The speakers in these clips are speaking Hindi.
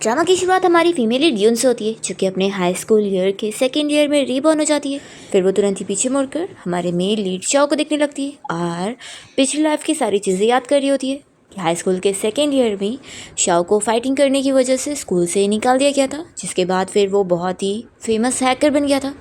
ड्रामा की शुरुआत हमारी फीमेल लीड यून से होती है, जो कि अपने हाई स्कूल ईयर के सेकेंड ईयर में रीबॉर्न हो जाती है। फिर वो तुरंत ही पीछे मुड़कर हमारे मेल लीड शाओ को देखने लगती है और पिछली लाइफ की सारी चीज़ें याद कर रही होती है कि हाई स्कूल के सेकेंड ईयर में शाओ को फाइटिंग करने की वजह से स्कूल से निकाल दिया गया था, जिसके बाद फिर वो बहुत ही फेमस हैकर बन गया था।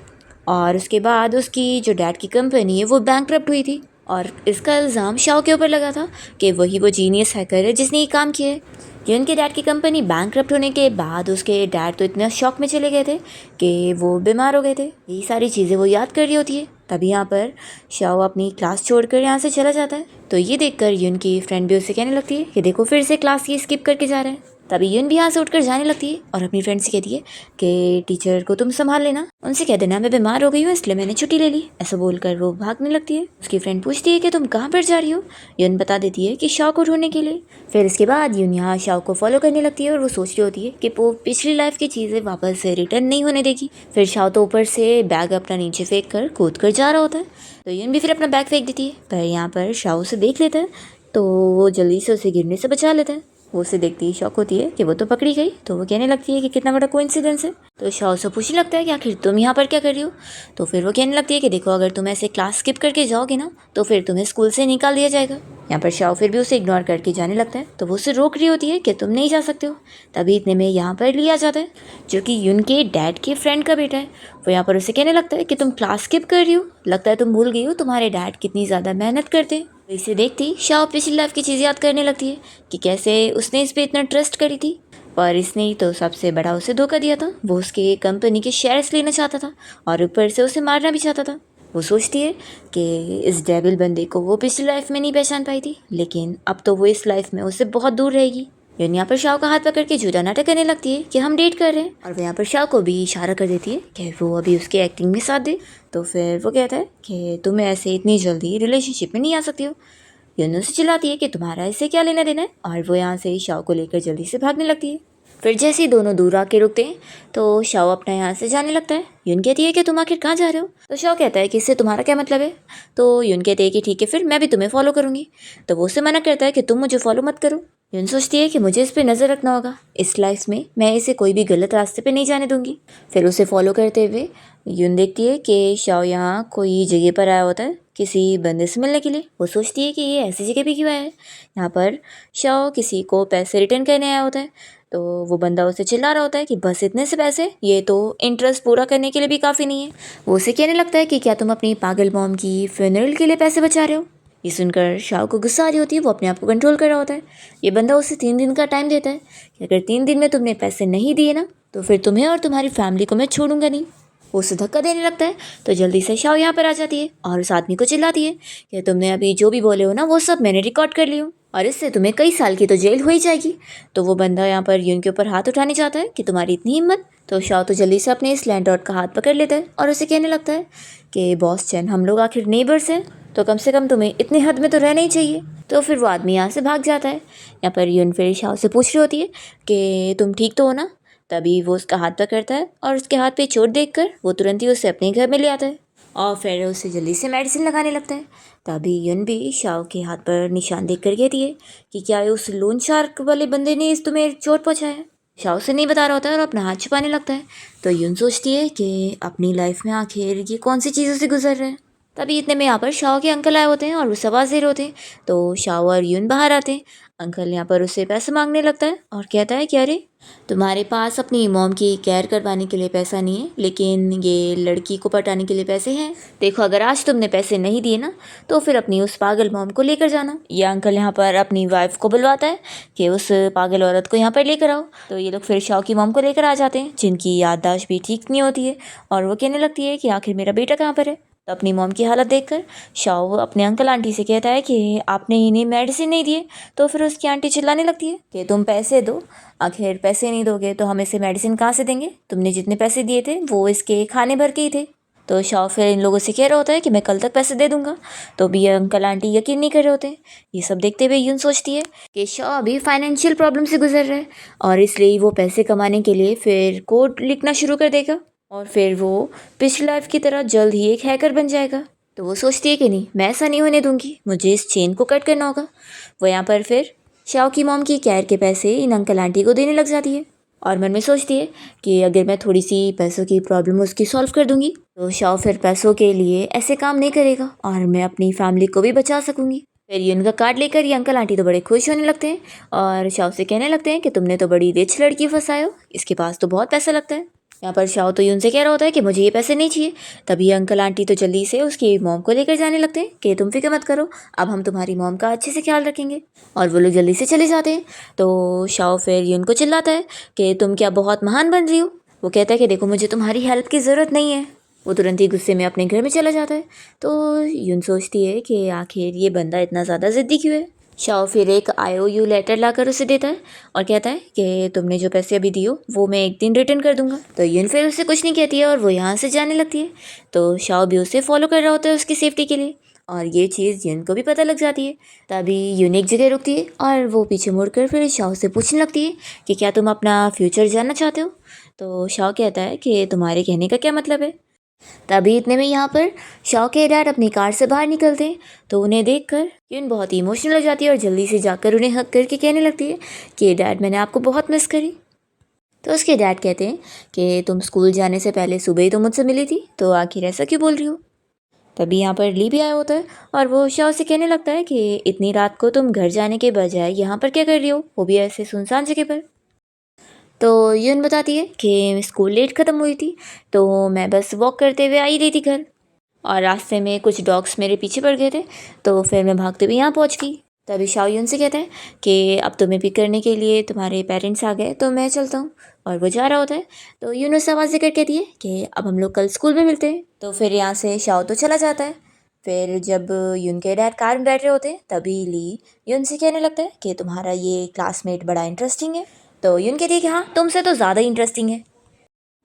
और उसके बाद उसकी जो डैड की कंपनी है वो बैंकरप्ट हुई थी और इसका इल्ज़ाम शाओ के ऊपर लगा था कि वही वो जीनियस हैकर है जिसने ये काम किया है। यून के डैड की कंपनी बैंकरप्ट होने के बाद उसके डैड तो इतना शॉक में चले गए थे कि वो बीमार हो गए थे। यही सारी चीज़ें वो याद कर रही होती है। तभी यहाँ पर शाओ अपनी क्लास छोड़कर यहाँ से चला जाता है। तो ये देखकर यून की फ्रेंड भी उसे कहने लगती है कि देखो फिर से क्लास ये स्किप करके जा रहे हैं। तभी यून भी यहाँ से उठकर जाने लगती है और अपनी फ्रेंड से कहती है कि टीचर को तुम संभाल लेना, उनसे कह देना मैं बीमार हो गई हूँ इसलिए मैंने छुट्टी ले ली। ऐसा बोलकर वो भागने लगती है। उसकी फ्रेंड पूछती है कि तुम कहाँ पर जा रही हो। यून बता देती है कि शाओ को ढूंढने के लिए। फिर इसके बाद यून यहाँ शाओ को फॉलो करने लगती है और वो सोच रही होती है कि वो पिछली लाइफ की चीज़ें वापस से रिटर्न नहीं होने देगी। फिर शाओ तो ऊपर से बैग अपना नीचे फेंक कर कूद कर जा रहा होता है, तो यून भी फिर अपना बैग फेंक देती है। पर यहाँ पर शाओ उसे देख लेता है तो वो जल्दी से उसे गिरने से बचा लेता है। वो उसे देखती ही शॉक होती है कि वो तो पकड़ी गई। तो वो कहने लगती है कि कितना बड़ा कोइंसिडेंस है। तो शाओ से पूछने लगता है कि आखिर तुम यहाँ पर क्या कर रही हो। तो फिर वो कहने लगती है कि देखो अगर तुम ऐसे क्लास स्किप करके जाओगे ना तो फिर तुम्हें स्कूल से निकाल दिया जाएगा। यहाँ पर शाओ फिर भी उसे इग्नोर करके जाने लगता है। तो वो उसे रोक रही होती है कि तुम नहीं जा सकते हो। तभी इतने में यहाँ पर लिया जाता है, जो कि यून के डैड के फ्रेंड का बेटा है। वो यहाँ पर उसे कहने लगता है कि तुम क्लास स्किप कर रही हो, लगता है तुम भूल गई हो तुम्हारे डैड कितनी ज़्यादा मेहनत करते हैं। इसे देखती शाओ पिछली लाइफ की चीज़ याद करने लगती है कि कैसे उसने इस पर इतना ट्रस्ट करी थी, पर इसने ही तो सबसे बड़ा उसे धोखा दिया था। वो उसके कंपनी के शेयर्स लेना चाहता था और ऊपर से उसे मारना भी चाहता था। वो सोचती है कि इस डेविल बंदे को वो पिछली लाइफ में नहीं पहचान पाई थी, लेकिन अब तो वो इस लाइफ में उससे बहुत दूर रहेगी। यून यहाँ पर शाओ का हाथ पकड़ के झूठा नाटक करने लगती है कि हम डेट कर रहे हैं और वो यहाँ पर शाओ को भी इशारा कर देती है कि वो अभी उसकी एक्टिंग में साथ दे। तो फिर वो कहता है कि तुम ऐसे इतनी जल्दी रिलेशनशिप में नहीं आ सकती हो। यून से चिल्लाती है कि तुम्हारा इससे क्या लेना देना है, और वो यहाँ से शाओ को लेकर जल्दी से भागने लगती है। फिर जैसे ही दोनों दूर आके रुकते हैं तो शाओ अपना यहाँ से जाने लगता है। यून कहती है कि तुम आखिर कहाँ जा रहे हो। तो शाओ कहता है कि इससे तुम्हारा क्या मतलब है। तो यून कहती है कि ठीक है फिर मैं भी तुम्हें फॉलो करूँगी। तो वो उससे मना करता है कि तुम मुझे फॉलो मत करो। यून सोचती है कि मुझे इस पर नज़र रखना होगा, इस लाइफ में मैं इसे कोई भी गलत रास्ते पे नहीं जाने दूंगी। फिर उसे फॉलो करते हुए यून देखती है कि शाओ यहाँ कोई जगह पर आया होता है किसी बंदे से मिलने के लिए। वो सोचती है कि ये ऐसी जगह पे क्यों आया है। यहाँ पर शाओ किसी को पैसे रिटर्न करने आया होता है। तो वो बंदा उसे चिल्ला रहा होता है कि बस इतने से पैसे, ये तो इंटरेस्ट पूरा करने के लिए भी काफ़ी नहीं है। वो उसे कहने लगता है कि क्या तुम अपनी पागल मॉम की फ्यूनरल के लिए पैसे बचा रहे हो। ये सुनकर शाओ को गुस्सा आ रही होती है। वो अपने आप को कंट्रोल कर रहा होता है। ये बंदा उसे 3 दिन का टाइम देता है कि अगर 3 दिन में तुमने पैसे नहीं दिए ना तो फिर तुम्हें और तुम्हारी फैमिली को मैं छोड़ूंगा नहीं। वो उसे धक्का देने लगता है। तो जल्दी से शाओ यहाँ पर आ जाती है और उस आदमी को चिल्लाती है कि तुमने अभी जो भी बोले हो ना वो सब मैंने रिकॉर्ड कर ली हूँ और इससे तुम्हें कई साल की तो जेल हो ही जाएगी। तो वो बंदा यहाँ पर यून के ऊपर हाथ उठाने चाहता है कि तुम्हारी इतनी हिम्मत। तो शाओ तो जल्दी से अपने इस लैंडलॉर्ड का हाथ पकड़ लेता है और उसे कहने लगता है कि बॉस चैन हम लोग आखिर नेबर्स हैं, तो कम से कम तुम्हें इतनी हद में तो रहना ही चाहिए। तो फिर वो आदमी यहाँ से भाग जाता है। यहाँ पर यून फिर शाओ से पूछ रही होती है कि तुम ठीक तो हो ना। तभी वो उसका हाथ पकड़ता है और उसके हाथ पे चोट देखकर वो तुरंत ही उसे अपने घर में ले आता है और फिर उसे जल्दी से मेडिसिन लगाने लगता है। तभी यून भी शाओ के हाथ पर निशान देख कर कहती है कि क्या उस लोन शार्क वाले बंदे ने इस तुम्हें चोट पहुँचाया है। शाओ से नहीं बता रहा होता है और अपना हाथ छुपाने लगता है। तो यून सोचती है कि अपनी लाइफ में आखिर ये कौन सी चीज़ों से गुजर रहे हैं। तभी इतने में यहाँ पर शाओ के अंकल आए होते हैं और वो आवाज़ दे रहे होते हैं। तो शाओ और यून बाहर आते हैं। अंकल यहाँ पर उससे पैसे मांगने लगता है और कहता है कि अरे तुम्हारे पास अपनी मॉम की केयर करवाने के लिए पैसा नहीं है, लेकिन ये लड़की को पटाने के लिए पैसे हैं। देखो अगर आज तुमने पैसे नहीं दिए ना तो फिर अपनी उस पागल मॉम को लेकर जाना। ये अंकल यहाँ पर अपनी वाइफ को बुलवाता है कि उस पागल औरत को यहाँ पर लेकर आओ। तो ये लोग फिर शाओ की मॉम को लेकर आ जाते हैं, जिनकी याददाश्त भी ठीक नहीं होती है और वो कहने लगती है कि आखिर मेरा बेटा कहाँ पर है। तो अपनी मॉम की हालत देखकर शाओ अपने अंकल आंटी से कहता है कि आपने इन्हें मेडिसिन नहीं दिए। तो फिर उसकी आंटी चिल्लाने लगती है कि तुम पैसे दो, आखिर पैसे नहीं दोगे तो हम इसे मेडिसिन कहाँ से देंगे, तुमने जितने पैसे दिए थे वो इसके खाने भर के ही थे। तो शाओ फिर इन लोगों से कह रहा होता है कि मैं कल तक पैसे दे दूंगा। तो भी ये अंकल आंटी यकीन नहीं कर रहे होते। ये सब देखते हुए यून सोचती है कि शाओ अभी फाइनेंशियल प्रॉब्लम से गुजर रहा है और इसलिए वो पैसे कमाने के लिए फिर कोड लिखना शुरू कर देगा और फिर वो पिछली लाइफ की तरह जल्द ही एक हैकर बन जाएगा। तो वो सोचती है कि नहीं, मैं ऐसा नहीं होने दूंगी, मुझे इस चेन को कट करना होगा। वो यहाँ पर फिर शाओ की मॉम की केयर के पैसे इन अंकल आंटी को देने लग जाती है। और मन में सोचती है कि अगर मैं थोड़ी सी पैसों की प्रॉब्लम उसकी सॉल्व कर दूंगी तो शाओ फिर पैसों के लिए ऐसे काम नहीं करेगा और मैं अपनी फैमिली को भी बचा सकूंगी। फिर यून का कार्ड लेकर ये अंकल आंटी तो बड़े खुश होने लगते हैं और शाओ से कहने लगते हैं कि तुमने तो बड़ी रिच लड़की फंसाए हो, इसके पास तो बहुत पैसा लगता है। यहाँ पर शाओ तो यून से कह रहा होता है कि मुझे ये पैसे नहीं चाहिए। तभी अंकल आंटी तो जल्दी से उसकी मॉम को लेकर जाने लगते हैं कि तुम फिक्र मत करो, अब हम तुम्हारी मॉम का अच्छे से ख्याल रखेंगे। और वो लोग जल्दी से चले जाते हैं। तो शाओ फिर यून को चिल्लाता है कि तुम क्या बहुत महान बन रही हो। वो कहता है कि देखो मुझे तुम्हारी हेल्प की ज़रूरत नहीं है। वो तुरंत ही गुस्से में अपने घर में चला जाता है। तो यून सोचती है कि आखिर ये बंदा इतना ज़्यादा ज़िद्दी क्यों है। शाओ फिर एक IOU लेटर लाकर उसे देता है और कहता है कि तुमने जो पैसे अभी दिए वो मैं एक दिन रिटर्न कर दूंगा। तो यून फिर उससे कुछ नहीं कहती है और वो यहाँ से जाने लगती है। तो शाओ भी उसे फॉलो कर रहा होता है उसकी सेफ्टी के लिए और ये चीज़ यून को भी पता लग जाती है। तभी यून एक जगह रुकती है और वो पीछे मुड़कर फिर शाओ से पूछने लगती है कि क्या तुम अपना फ्यूचर जानना चाहते हो। तो शाओ कहता है कि तुम्हारे कहने का क्या मतलब है। तभी इतने में यहाँ पर शाओ के डैड अपनी कार से बाहर निकलते हैं। तो उन्हें देखकर यून बहुत ही इमोशनल हो जाती है और जल्दी से जाकर उन्हें हक करके कहने लगती है कि डैड मैंने आपको बहुत मिस करी। तो उसके डैड कहते हैं कि तुम स्कूल जाने से पहले सुबह ही तो मुझसे मिली थी, तो आखिर ऐसा क्यों बोल रही हो। तभी यहाँ पर ली भी आया होता है और वो शाओ से कहने लगता है कि इतनी रात को तुम घर जाने के बजाय यहाँ पर क्या कर रही हो, वो भी ऐसे सुनसान जगह पर। तो यून बताती है कि स्कूल लेट ख़त्म हुई थी तो मैं बस वॉक करते हुए आई रही थी घर और रास्ते में कुछ डॉग्स मेरे पीछे पड़ गए थे तो फिर मैं भागते हुए यहाँ पहुँच गई। तभी शाओ यून से कहता है कि अब तुम्हें पिक करने के लिए तुम्हारे पेरेंट्स आ गए तो मैं चलता हूँ। और वो जा रहा होता है तो यून उससे आवाज़ देकर कहती है कि अब हम लोग कल स्कूल में मिलते हैं। तो फिर यहाँ से शाओ तो चला जाता है। फिर जब यून के डैड कार में बैठ रहे होते हैं तभी ली यून से कहने लगता है कि तुम्हारा ये क्लासमेट बड़ा इंटरेस्टिंग है। तो यून कहती है कि हाँ तुमसे तो ज़्यादा इंटरेस्टिंग है।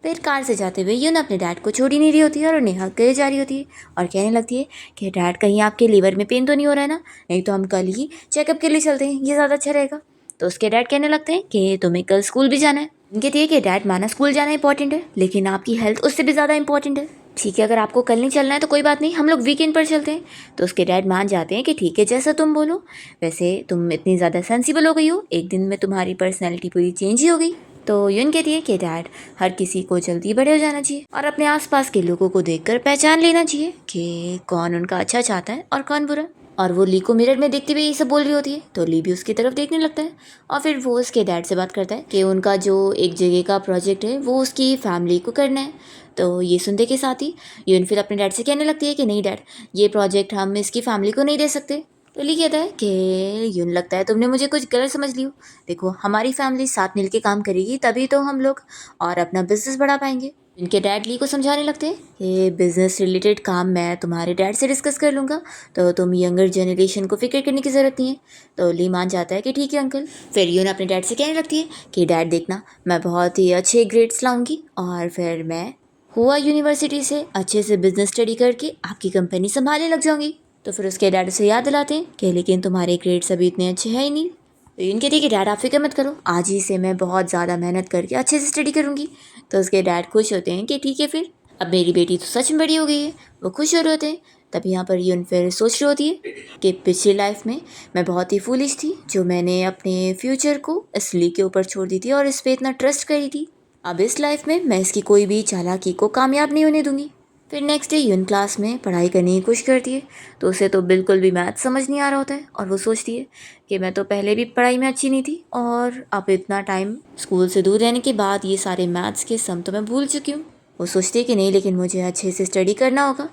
फिर कार से जाते हुए यून अपने डैड को छोड़ ही नहीं रही होती है और उन्हें हक करे जा रही होती है और कहने लगती है कि डैड कहीं आपके लीवर में पेन तो नहीं हो रहा है ना, नहीं तो हम कल ही चेकअप के लिए चलते हैं, ये ज़्यादा अच्छा रहेगा। तो उसके डैड कहने लगते हैं कि तुम्हें कल स्कूल भी जाना है। उनके कहती है कि डैड माना स्कूल जाना इंपॉर्टेंट है लेकिन आपकी हेल्थ उससे भी ज़्यादा इंपॉर्टेंट है। ठीक है अगर आपको कल नहीं चलना है तो कोई बात नहीं, हम लोग वीकेंड पर चलते हैं। तो उसके डैड मान जाते हैं कि ठीक है जैसा तुम बोलो। वैसे तुम इतनी ज़्यादा सेंसिबल हो गई हो, एक दिन में तुम्हारी पर्सनैलिटी पूरी चेंज ही हो गई। तो यून कहती है कि डैड हर किसी को जल्दी बड़े हो जाना चाहिए और अपने आसपास के लोगों को देखकर पहचान लेना चाहिए कि कौन उनका अच्छा चाहता है और कौन बुरा। और वो ली को मिरर में देखते हुए ये सब बोल रही होती है तो ली भी उसकी तरफ देखने लगता है और फिर वो उसके डैड से बात करता है कि उनका जो एक जगह का प्रोजेक्ट है वो उसकी फैमिली को करना है। तो ये सुनते के साथ ही यून फिर अपने डैड से कहने लगती है कि नहीं डैड, ये प्रोजेक्ट हम इसकी फैमिली को नहीं दे सकते। तो ली कहता है कि यून लगता है तुमने मुझे कुछ गलत समझ लियो। देखो हमारी फैमिली साथ मिलके काम करेगी तभी तो हम लोग और अपना बिजनेस बढ़ा पाएंगे। इनके डैड ली को समझाने लगते हैं कि बिजनेस रिलेटेड काम मैं तुम्हारे डैड से डिस्कस कर लूँगा, तो तुम यंगर जनरेशन को फिक्र करने की ज़रूरत नहीं है। तो ली मान जाता है कि ठीक है अंकल। फिर यून अपने डैड से कहने लगती है कि डैड देखना मैं बहुत ही अच्छे ग्रेड्स लाऊंगी और फिर मैं हुआ यूनिवर्सिटी से अच्छे से बिजनेस स्टडी करके आपकी कंपनी संभालने लग जाऊंगी। तो फिर उसके डैड उसे याद दिलाते हैं कि लेकिन तुम्हारे ग्रेड्स अभी इतने अच्छे हैं ही नहीं। तो यून कहती है कि डैड आप फिक्र मत करो, आज ही से मैं बहुत ज़्यादा मेहनत करके अच्छे से स्टडी करूँगी। तो उसके डैड खुश होते हैं कि ठीक है फिर अब मेरी बेटी तो सच में बड़ी हो गई है। वो खुश हो रहे होते हैं। तभी यहाँ पर यून फिर सोच रही होती है कि पिछली लाइफ में मैं बहुत ही फूलिश थी जो मैंने अपने फ्यूचर को इस ली के ऊपर छोड़ दी थी और इस पर इतना ट्रस्ट करी थी। अब इस लाइफ में मैं इसकी कोई भी चालाकी को कामयाब नहीं होने दूंगी। फिर नेक्स्ट डे यून क्लास में पढ़ाई करने की कोशिश करती है तो उसे तो बिल्कुल भी मैथ समझ नहीं आ रहा होता है और वो सोचती है कि मैं तो पहले भी पढ़ाई में अच्छी नहीं थी और अब इतना टाइम स्कूल से दूर रहने के बाद ये सारे मैथ्स के सम तो मैं भूल चुकी हूँ। वो सोचती है कि नहीं लेकिन मुझे अच्छे से स्टडी करना होगा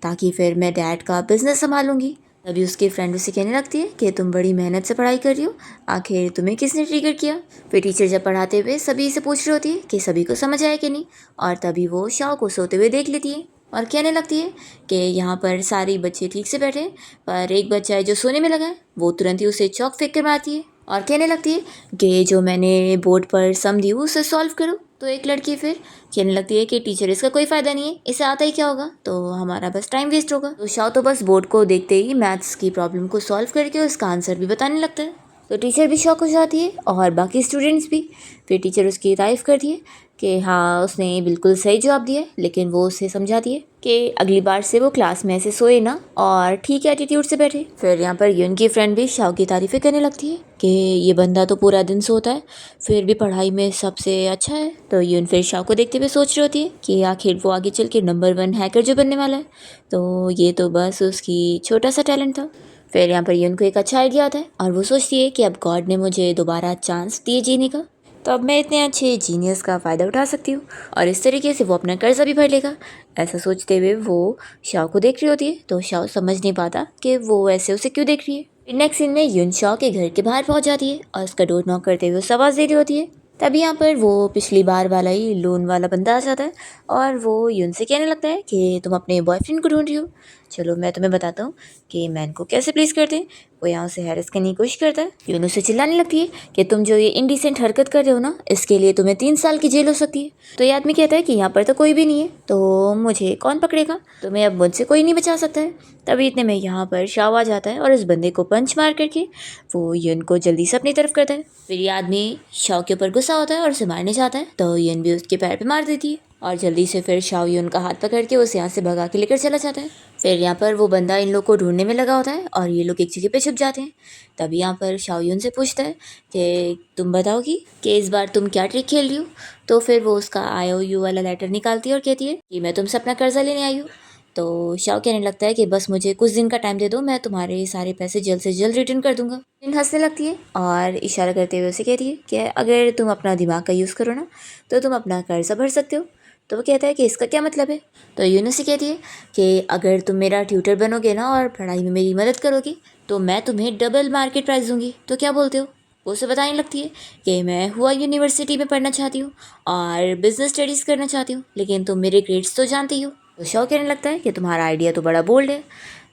ताकि फिर मैं डैड का बिजनेस संभालूंगी। तभी उसकी फ्रेंड उसे कहने लगती है कि तुम बड़ी मेहनत से पढ़ाई कर रही हो, आखिर तुम्हें किसने ट्रिगर किया। फिर टीचर जब पढ़ाते हुए सभी से पूछ रही होती है कि सभी को समझ आया कि नहीं और तभी वो शाओ को सोते हुए देख लेती है और कहने लगती है कि यहाँ पर सारे बच्चे ठीक से बैठे हैं पर एक बच्चा है जो सोने में लगा है। वो तुरंत ही उसे चौक फेंक कर मारती है और कहने लगती है कि जो मैंने बोर्ड पर सम दी उसे सॉल्व करो। तो एक लड़की फिर कहने लगती है कि टीचर इसका कोई फ़ायदा नहीं है, इसे आता ही क्या होगा, तो हमारा बस टाइम वेस्ट होगा। तो शाओ तो बस बोर्ड को देखते ही मैथ्स की प्रॉब्लम को सॉल्व करके उसका आंसर भी बताने लगता है। तो टीचर भी शॉक हो जाती है और बाकी स्टूडेंट्स भी। फिर टीचर उसकी तारीफ़ करती है कि हाँ उसने बिल्कुल सही जवाब दिया है, लेकिन वो उसे समझाती है कि अगली बार से वो क्लास में ऐसे सोए ना और ठीक एटीट्यूड से बैठे। फिर यहाँ पर यून की फ्रेंड भी शाओ की तारीफ़ें करने लगती है कि ये बंदा तो पूरा दिन सोता है फिर भी पढ़ाई में सबसे अच्छा है। तो यून फिर शाओ को देखते हुए सोच रही होती है कि आखिर वो आगे चल के नंबर 1 हैकर जो बनने वाला है, तो ये तो बस उसकी छोटा सा टैलेंट था। फिर यहाँ पर यून को एक अच्छा आइडिया आता है और वो सोचती है कि अब गॉड ने मुझे दोबारा चांस दिए जीने का, तो अब मैं इतने अच्छे जीनियस का फ़ायदा उठा सकती हूँ और इस तरीके से वो अपना कर्जा भी भर लेगा। ऐसा सोचते हुए वो शाओ को देख रही होती है, तो शाओ समझ नहीं पाता कि वो ऐसे उसे क्यों देख रही है। नेक्स्ट सीन में यून शाओ के घर के बाहर पहुँच जाती है और उसका डोर नॉक करते हुए उसे आवाज़ दे रही होती है। तभी यहाँ पर वो पिछली बार वाला ही लोन वाला बंदा आ जाता है और वो यून से कहने लगता है कि तुम अपने बॉयफ्रेंड को ढूंढ रही हो, चलो मैं तुम्हें बताता हूँ कि मैन को कैसे प्लीज़ करते हैं। वो यहाँ से हैरेस करने की कोशिश करता है। यून उससे चिल्लाने लगती है कि तुम जो ये इंडिसेंट हरकत कर रहे हो ना, इसके लिए तुम्हें 3 साल की जेल हो सकती है। तो ये आदमी कहता है कि यहाँ पर तो कोई भी नहीं है, तो मुझे कौन पकड़ेगा, तुम्हें अब मुझसे कोई नहीं बचा सकता है। तभी इतने में यहाँ पर शाओ आ जाता है और इस बंदे को पंच मार करके वो यून को जल्दी से अपनी तरफ करता है। फिर ये आदमी शाओ के ऊपर गुस्सा होता है और उसे मारने जाता है, तो यून भी उसके पैर पे मार देती है और जल्दी से फिर शाओ यून का हाथ पकड़ के उसे यहाँ से भगा के लेकर चला जाता है। फिर यहाँ पर वो बंदा इन लोग को ढूंढने में लगा होता है और ये लोग एक जगह पे छुप जाते हैं। तभी यहाँ पर शाओ यून से पूछता है कि तुम बताओगी कि इस बार तुम क्या ट्रिक खेल रही हो। तो फिर वो उसका IOU वाला लेटर निकालती है और कहती है कि मैं तुमसे अपना कर्जा लेने आई हूँ। तो शाओ कहने लगता है कि बस मुझे कुछ दिन का टाइम दे दो, मैं तुम्हारे सारे पैसे जल्द से जल्द रिटर्न कर दूंगा। इन हंसने लगती है और इशारा करते हुए उसे कहती है कि अगर तुम अपना दिमाग का यूज़ करो ना तो तुम अपना कर्जा भर सकते हो। तो वो कहता है कि इसका क्या मतलब है। तो यून से कहती है कि अगर तुम मेरा ट्यूटर बनोगे ना और पढ़ाई में मेरी मदद करोगे तो मैं तुम्हें डबल मार्केट प्राइस दूंगी, तो क्या बोलते हो। वो उसे बताने लगती है कि मैं हुआ यूनिवर्सिटी में पढ़ना चाहती हूँ और बिजनेस स्टडीज़ करना चाहती हूँ, लेकिन तुम मेरे ग्रेड्स तो जानती हो। तो शौ कहने लगता है कि तुम्हारा आइडिया तो बड़ा बोल्ड है।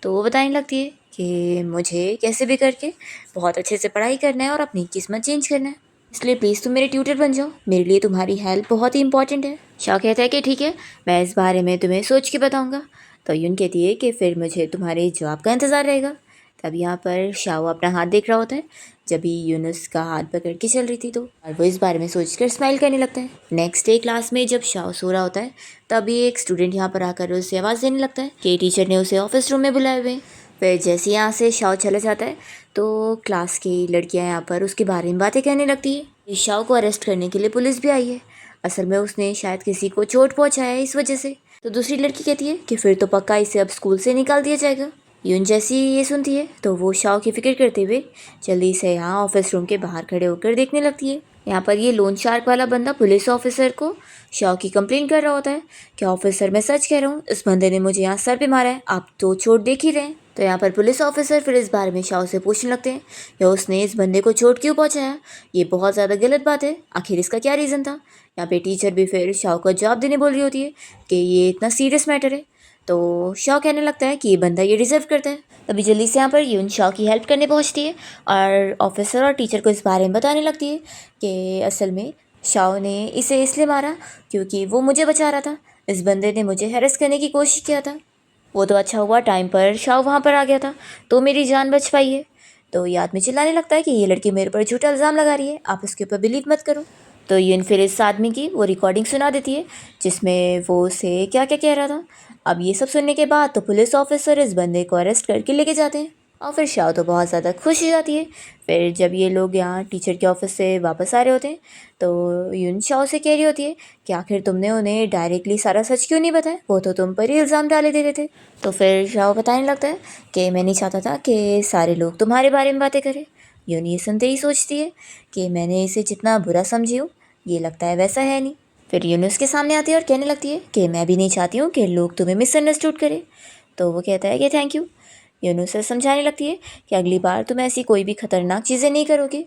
तो वो बताने लगती है कि मुझे कैसे भी करके बहुत अच्छे से पढ़ाई करना है और अपनी किस्मत चेंज करना है, इसलिए प्लीज़ तुम मेरे ट्यूटर बन जाओ, मेरे लिए तुम्हारी हेल्प बहुत ही इंपॉर्टेंट है। शाह कहता है कि ठीक है, मैं इस बारे में तुम्हें सोच के बताऊंगा। तो यून कहती है कि फिर मुझे तुम्हारे जवाब का इंतज़ार रहेगा। तब यहाँ पर शाह अपना हाथ देख रहा होता है, जब भी यूनुस का हाथ पकड़ के चल रही थी, तो और वो इस बारे में सोचकर स्माइल करने लगता है। नेक्स्ट डे क्लास में जब शाह सो रहा होता है तभी एक स्टूडेंट यहाँ पर आकर उसे आवाज़ देने लगता है कि टीचर ने उसे ऑफिस रूम में बुलाए हुए। फिर जैसे यहाँ से शाओ चला जाता है तो क्लास की लड़कियाँ यहाँ पर उसके बारे में बातें कहने लगती है। शाओ को अरेस्ट करने के लिए पुलिस भी आई है, असल में उसने शायद किसी को चोट पहुँचाया है इस वजह से। तो दूसरी लड़की कहती है कि फिर तो पक्का इसे अब स्कूल से निकाल दिया जाएगा। यून जैसी ये सुनती है तो वो शाओ की फिक्र करते हुए जल्दी से यहाँ ऑफिस रूम के बाहर खड़े होकर देखने लगती है। यहाँ पर ये लोन शार्क वाला बंदा पुलिस ऑफिसर को शाओ की कंप्लेन कर रहा होता है कि ऑफिसर मैं सच कह रहा हूँ, इस बंदे ने मुझे यहाँ सर पे मारा है, आप तो चोट देख ही रहे हैं। तो यहाँ पर पुलिस ऑफिसर फिर इस बारे में शाओ से पूछने लगते हैं कि उसने इस बंदे को चोट क्यों पहुँचाया, ये बहुत ज़्यादा गलत बात है, आखिर इसका क्या रीज़न था। यहाँ पे टीचर भी फिर शाओ को जवाब देने बोल रही होती है कि ये इतना सीरियस मैटर है। तो शाओ कहने लगता है कि ये बंदा ये डिज़र्व करता है। तभी जल्दी से यहाँ पर यून शाओ की हेल्प करने पहुँचती है और ऑफिसर और टीचर को इस बारे में बताने लगती है कि असल में शाओ ने इसे इसलिए मारा क्योंकि वो मुझे बचा रहा था, इस बंदे ने मुझे हैरेस करने की कोशिश किया था। वो तो अच्छा हुआ टाइम पर शाओ वहाँ पर आ गया था तो मेरी जान बच पाई है। तो ये आदमी चिल्लाने लगता है कि ये लड़की मेरे पर झूठा इल्ज़ाम लगा रही है, आप इसके ऊपर बिलीव मत करो। तो यून फिर इस आदमी की वो रिकॉर्डिंग सुना देती है जिसमें वो उसे क्या क्या कह रहा था। अब ये सब सुनने के बाद तो पुलिस ऑफिसर इस बंदे को अरेस्ट करके लेके जाते हैं और फिर शाओ तो बहुत ज़्यादा खुश हो जाती है। फिर जब ये लोग यहाँ टीचर के ऑफिस से वापस आ रहे होते हैं तो यून शाओ से कह रही होती है कि आखिर तुमने उन्हें डायरेक्टली सारा सच क्यों नहीं बताया, वो तो तुम पर ही इल्ज़ाम डाले दे रहे थे। तो फिर शाओ बताने लगता है कि मैं नहीं चाहता था कि सारे लोग तुम्हारे बारे में बातें करें। यून ये सुनते ही सोचती है कि मैंने इसे जितना बुरा समझी हूँ ये लगता है वैसा है नहीं। फिर यूनुस के सामने आती है और कहने लगती है कि मैं भी नहीं चाहती हूँ कि लोग तुम्हें मिसअंडरस्टूड करें। तो वो कहता है कि थैंक यू। यूनुस से समझाने लगती है कि अगली बार तुम ऐसी कोई भी खतरनाक चीज़ें नहीं करोगे,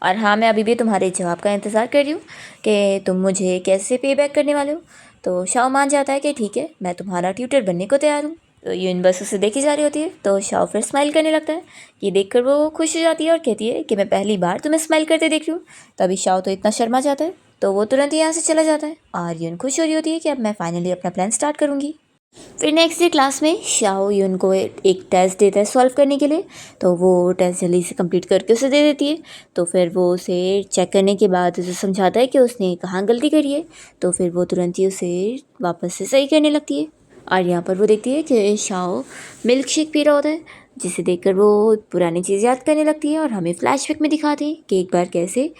और हाँ मैं अभी भी तुम्हारे जवाब का इंतज़ार कर रही हूँ कि तुम मुझे कैसे पे बैक करने वाले हो। तो शाओ मान जाता है कि ठीक है, मैं तुम्हारा ट्यूटर बनने को तैयार हूँ। तो यून बस उसे देखी जा रही होती है तो शाओ फिर स्माइल करने लगता है। ये देखकर वो खुश हो जाती है और कहती है कि मैं पहली बार तुम्हें स्माइल करते देख रही हूँ। तभी शाओ तो इतना शर्मा जाता है तो वो तुरंत यहाँ से चला जाता है और यून खुश हो रही होती है कि अब मैं फाइनली अपना प्लान स्टार्ट करूँगी। फिर नेक्स्ट डे क्लास में शाओ यून को एक टेस्ट देता है सॉल्व करने के लिए। तो वो टेस्ट जल्दी से कंप्लीट करके उसे दे देती है। तो फिर वो उसे चेक करने के बाद उसे समझाता है कि उसने कहाँ गलती करी है। तो फिर वो तुरंत ही उसे वापस से सही करने लगती है। और यहाँ पर वो देखती है कि शाओ मिल्क शेक पी रहा होता है, जिसे देखकर वो पुरानी चीज़ याद करने लगती है। और हमें फ्लैशबैक में दिखाते हैं कि एक बार कैसे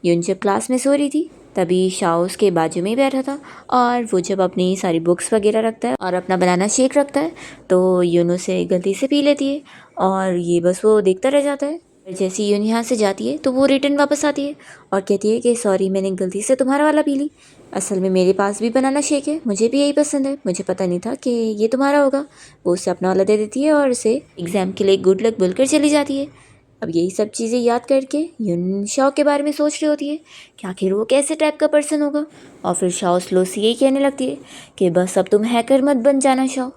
यून जब क्लास में सो रही थी तभी शाओ उसके बाजू में ही बैठा था। और वो जब अपनी सारी बुक्स वगैरह रखता है और अपना बनाना शेक रखता है तो यून उसे गलती से पी लेती है। और ये बस वो देखता रह जाता है। जैसे यून यहाँ से जाती है तो वो रिटर्न वापस आती है और कहती है कि सॉरी, मैंने गलती से तुम्हारा वाला पी ली। असल में मेरे पास भी बनाना शेक है, मुझे भी यही पसंद है, मुझे पता नहीं था कि ये तुम्हारा होगा। वो उसे अपना वाला दे देती है और उसे एग्ज़ाम के लिए गुड लक बोलकर चली जाती है। अब यही सब चीज़ें याद करके यून शाओ के बारे में सोच रही होती है कि आखिर वो कैसे टाइप का पर्सन होगा। और फिर शाओ स्लो से यही कहने लगती है कि बस अब तुम हैकर मत बन जाना शाओ।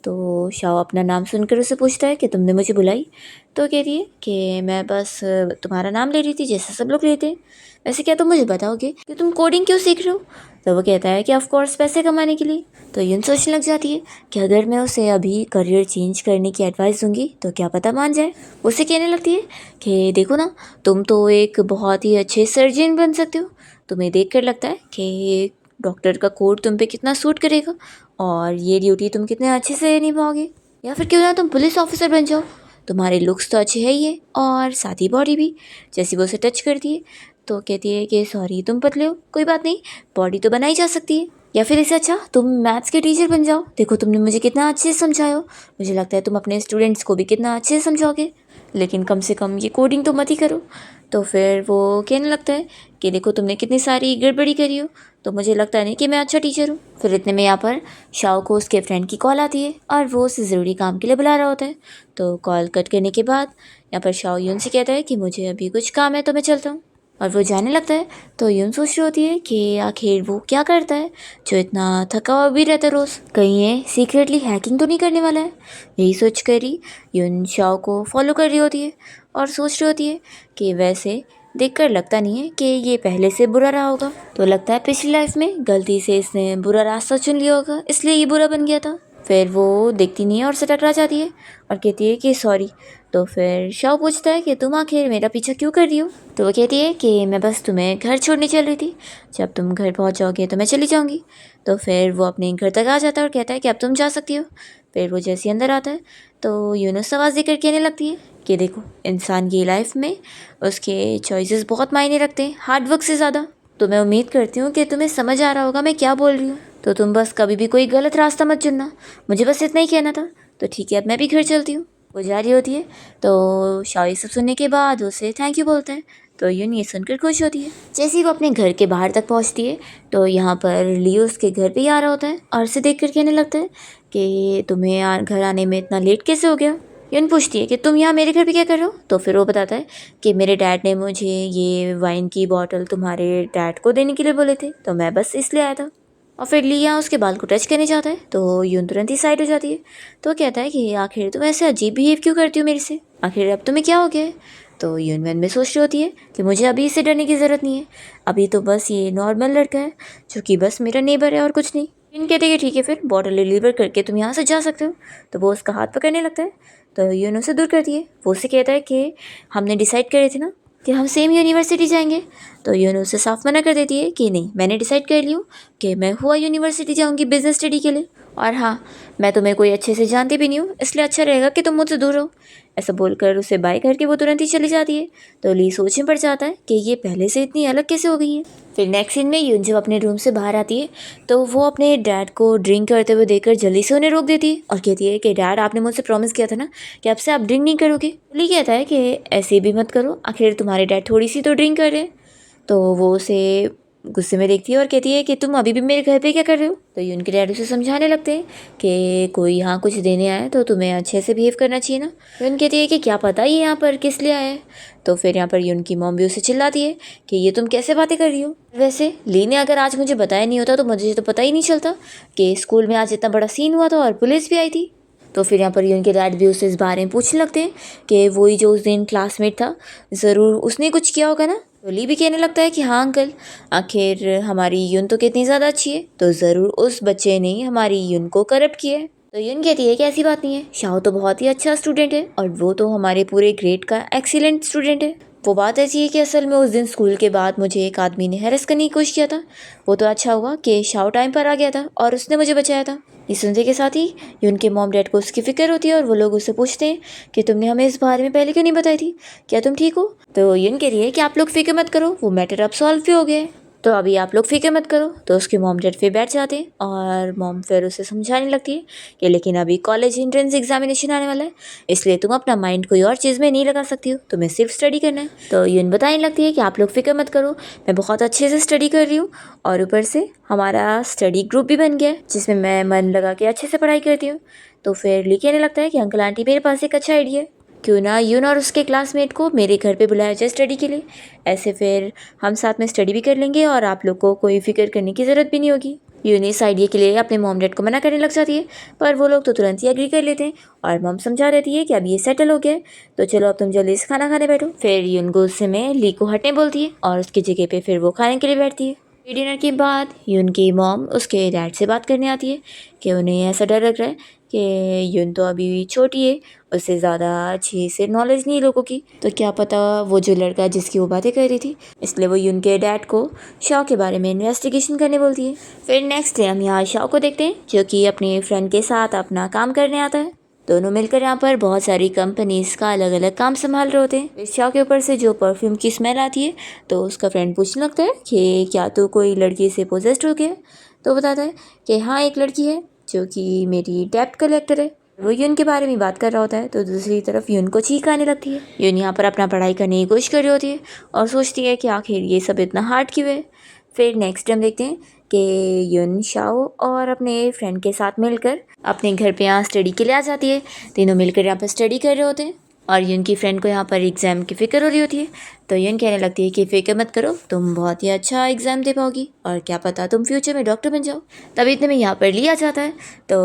तो शाओ अपना नाम सुनकर उसे पूछता है कि तुमने मुझे बुलाई। तो कहती है कि मैं बस तुम्हारा नाम ले रही थी जैसे सब लोग लेते हैं। वैसे क्या तुम मुझे बताओगे कि तुम कोडिंग क्यों सीख रहे हो? तो वो कहता है कि ऑफ कोर्स पैसे कमाने के लिए। तो यून सोचने लग जाती है कि अगर मैं उसे अभी करियर चेंज करने की एडवाइस दूंगी तो क्या पता मान जाए। उसे कहने लगती है कि देखो ना, तुम तो एक बहुत ही अच्छे सर्जन बन सकते हो। तुम्हें देख कर लगता है कि डॉक्टर का कोड तुम पे कितना सूट करेगा और ये ड्यूटी तुम कितने अच्छे से निभाओगे। या फिर क्यों ना तुम पुलिस ऑफिसर बन जाओ, तुम्हारे लुक्स तो अच्छे है ही है और साथ ही बॉडी भी। जैसे वो उसे टच करती है तो कहती है कि सॉरी तुम पतले हो, कोई बात नहीं, बॉडी तो बनाई जा सकती है। या फिर इससे अच्छा तुम मैथ्स के टीचर बन जाओ, देखो तुमने मुझे कितना अच्छे से समझाया हो, मुझे लगता है तुम अपने स्टूडेंट्स को भी कितना अच्छे से समझाओगे, लेकिन कम से कम ये कोडिंग तो मत ही करो। तो फिर वो कहने लगता है कि देखो तुमने कितनी सारी गड़बड़ी करी हो, तो मुझे लगता नहीं कि मैं अच्छा टीचर हूँ। फिर इतने में यहाँ पर शाओ को उसके फ्रेंड की कॉल आती है और वो उसे ज़रूरी काम के लिए बुला रहा होता है। तो कॉल कट करने के बाद यहाँ पर शाओ यून से कहता है कि मुझे अभी कुछ काम है तो मैं चलता हूँ। और वो जाने लगता है तो यून सोच रही होती है कि आखिर वो क्या करता है जो इतना थका हुआ भी रहता है रोज़, कहीं ये सीक्रेटली हैकिंग तो नहीं करने वाला है। यही सोच कर ही यून शाओ को फॉलो कर रही होती है और सोच रही होती है कि वैसे देखकर लगता नहीं है कि ये पहले से बुरा रहा होगा, तो लगता है पिछली लाइफ में गलती से इसने बुरा रास्ता चुन लिया होगा इसलिए ये बुरा बन गया था। फिर वो देखती नहीं है और से टकरा जाती है और कहती है कि सॉरी। तो फिर शाओ पूछता है कि तुम आखिर मेरा पीछा क्यों कर रही हो? तो वो कहती है कि मैं बस तुम्हें घर छोड़ने चल रही थी, जब तुम घर पहुंच जाओगे तो मैं चली जाऊंगी। तो फिर वो अपने घर तक आ जाता है और कहता है कि अब तुम जा सकती हो। फिर वो जैसे अंदर आता है तो यूनुस आवाज़ देकर कहने लगती है कि देखो, इंसान की लाइफ में उसके चॉइसेस बहुत मायने रखते हैं हार्डवर्क से ज़्यादा। तो मैं उम्मीद करती हूँ कि तुम्हें समझ आ रहा होगा मैं क्या बोल रही हूँ, तो तुम बस कभी भी कोई गलत रास्ता मत चुनना। मुझे बस इतना ही कहना था। तो ठीक है, अब मैं भी घर चलती हूँ। वो जा रही होती है तो शाओ ये सब सुनने के बाद उसे थैंक यू बोलता है। तो यून ये सुनकर खुश होती है। जैसे ही वो अपने घर के बाहर तक पहुंचती है तो यहाँ पर लियो उसके घर पे ही आ रहा होता है और उसे देख कर कहने लगता है कि तुम्हें घर आने में इतना लेट कैसे हो गया। यून पूछती है कि तुम यहाँ मेरे घर पे क्या कर रहे हो? तो फिर वो बताता है कि मेरे डैड ने मुझे ये वाइन की बॉटल तुम्हारे डैड को देने के लिए बोले थे, तो मैं बस इसलिए आया था। और फिर लिया उसके बाल को टच करने जाता है तो यून तुरंत ही साइड हो जाती है। तो कहता है कि आखिर तुम ऐसे अजीब बिहेव क्यों करती हो मेरे से, आखिर अब तुम्हें क्या हो गया है? तो यून मन में सोच रही होती है कि मुझे अभी इससे डरने की ज़रूरत नहीं है, अभी तो बस ये नॉर्मल लड़का है जो कि बस मेरा नेबर है और कुछ नहीं। यून कहते हैं कि ठीक है, फिर बॉटल डिलीवर करके तुम यहाँ से जा सकते हो। तो वो उसका हाथ पकड़ने लगता है तो यून उसे दूर करती है। वो उसे कहता है कि हमने डिसाइड करे थे ना कि हम सेम यूनिवर्सिटी जाएंगे। तो यून उसे साफ मना कर देती है कि नहीं, मैंने डिसाइड कर लिया कि मैं हुआ यूनिवर्सिटी जाऊंगी बिजनेस स्टडी के लिए, और हाँ, मैं तुम्हें कोई अच्छे से जानती भी नहीं हूँ, इसलिए अच्छा रहेगा कि तुम मुझसे दूर रहो। ऐसा बोलकर उसे बाय करके वो तुरंत ही चली जाती है। तो ली सोच में पड़ जाता है कि ये पहले से इतनी अलग कैसे हो गई है। फिर नेक्स्ट सीन में यून जब अपने रूम से बाहर आती है तो वो अपने डैड को ड्रिंक करते हुए देखकर जल्दी से उन्हें रोक देती है और कहती है कि डैड, आपने मुझसे प्रॉमिस किया था ना कि अब से आप ड्रिंक नहीं करोगे। ली कहता है कि ऐसे भी मत करो, आखिर तुम्हारे डैड थोड़ी सी तो ड्रिंक कर रहे हैं। तो वो उसे गुस्से में देखती है और कहती है कि तुम अभी भी मेरे घर पे क्या कर रहे हो। तो यून के डैड उसे समझाने लगते हैं कि कोई यहाँ कुछ देने आया है तो तुम्हें अच्छे से बिहेव करना चाहिए ना। यून कहती है कि क्या पता ये यहाँ पर किस लिए आया है। तो फिर यहाँ पर यून की मॉम भी उसे चिल्लाती है कि ये तुम कैसे बातें कर रही हो। वैसे ली ने अगर आज मुझे बताया नहीं होता तो मुझे तो पता ही नहीं चलता कि स्कूल में आज इतना बड़ा सीन हुआ था और पुलिस भी आई थी। तो फिर यहाँ पर यून के डैड भी उससे इस बारे में पूछने लगते हैं कि वही जो उस दिन क्लासमेट था, ज़रूर उसने कुछ किया होगा ना तो ली भी कहने लगता है कि हाँ अंकल, आखिर हमारी यून तो कितनी ज़्यादा अच्छी है, तो ज़रूर उस बच्चे ने हमारी यून को करप्ट किया है। तो यून कहती है कि ऐसी बात नहीं है, शाओ तो बहुत ही अच्छा स्टूडेंट है और वो तो हमारे पूरे ग्रेड का एक्सीलेंट स्टूडेंट है। वो बात ऐसी है कि असल में उस दिन स्कूल के बाद मुझे एक आदमी ने हैरेस करने की कोशिश किया था। वो तो अच्छा हुआ कि शाओ टाइम पर आ गया था और उसने मुझे बचाया था। ये सुनते के साथ ही यून के मॉम डैड को उसकी फिक्र होती है और वो लोग उससे पूछते हैं कि तुमने हमें इस बारे में पहले क्यों नहीं बताई थी, क्या तुम ठीक हो? तो यून कह रही है कि आप लोग फिक्र मत करो, वो मैटर अब सॉल्व भी हो गया है, तो अभी आप लोग फिक्र मत करो। तो उसके मॉम डैड फिर बैठ जाते हैं और मॉम फिर उसे समझाने लगती है कि लेकिन अभी कॉलेज एंट्रेंस एग्जामिनेशन आने वाला है, इसलिए तुम अपना माइंड कोई और चीज़ में नहीं लगा सकती हो, तुम्हें सिर्फ स्टडी करना है। तो यून बताने लगती है कि आप लोग फिक्र मत करो, मैं बहुत अच्छे से स्टडी कर रही हूँ और ऊपर से हमारा स्टडी ग्रुप भी बन गया है जिसमें मैं मन लगा के अच्छे से पढ़ाई करती हूँ। तो फिर ली कहने लगता है कि अंकल आंटी मेरे पास एक अच्छा आइडिया है, क्यों ना यून और उसके क्लासमेट को मेरे घर पे बुलाया जाए स्टडी के लिए, ऐसे फिर हम साथ में स्टडी भी कर लेंगे और आप लोग को कोई फिक्र करने की ज़रूरत भी नहीं होगी। यून इस आइडिया के लिए अपने मॉम डैड को मना करने लग जाती है, पर वो लोग तो तुरंत ही एग्री कर लेते हैं और मॉम समझा देती है कि अब ये सेटल हो गया है, तो चलो अब तुम जल्दी से खाना खाने बैठो। फिर यून गुस्से में ली को हटने बोलती है और उसकी जगह पे फिर वो खाने के लिए बैठती है। डिनर के बाद यून की मॉम उसके डैड से बात करने आती है कि उन्हें ऐसा डर लग रहा है कि यून तो अभी छोटी है, उससे ज़्यादा अच्छी से नॉलेज नहीं है लोगों की, तो क्या पता वो जो लड़का जिसकी वो बातें कर रही थी, इसलिए वो यून के डैड को शाओ के बारे में इन्वेस्टिगेशन करने बोलती है। फिर नेक्स्ट डे हम यहाँ शाओ को देखते हैं जो कि अपने फ्रेंड के साथ अपना काम करने आता है। दोनों मिलकर यहाँ पर बहुत सारी कंपनीज का अलग अलग काम संभाल रहे होते हैं। इस शाओ के ऊपर से जो परफ्यूम की स्मेल आती है तो उसका फ्रेंड पूछने लगता है कि क्या तू कोई लड़की से पोजेस्ड हो गया? तो बताता है कि हाँ एक लड़की है जो कि मेरी डेब्ट कलेक्टर है। वो यून के बारे में बात कर रहा होता है तो दूसरी तरफ यून को चीख आने लगती है। यून यहाँ पर अपना पढ़ाई करने की कोशिश कर रही होती है और सोचती है कि आखिर ये सब इतना हार्ड क्यों है। फिर नेक्स्ट टाइम देखते हैं कि यून शाओ और अपने फ्रेंड के साथ मिलकर अपने घर पे यहाँ स्टडी के लिए आ जाती है। तीनों मिलकर यहाँ पर स्टडी कर रहे होते हैं और यून की फ्रेंड को यहाँ पर एग्ज़ाम की फ़िक्र हो रही होती है। तो यून कहने लगती है कि फ़िक्र मत करो, तुम बहुत ही अच्छा एग्ज़ाम दे पाओगी और क्या पता तुम फ्यूचर में डॉक्टर बन जाओ। तभी इतने में यहाँ पर लिया जाता है तो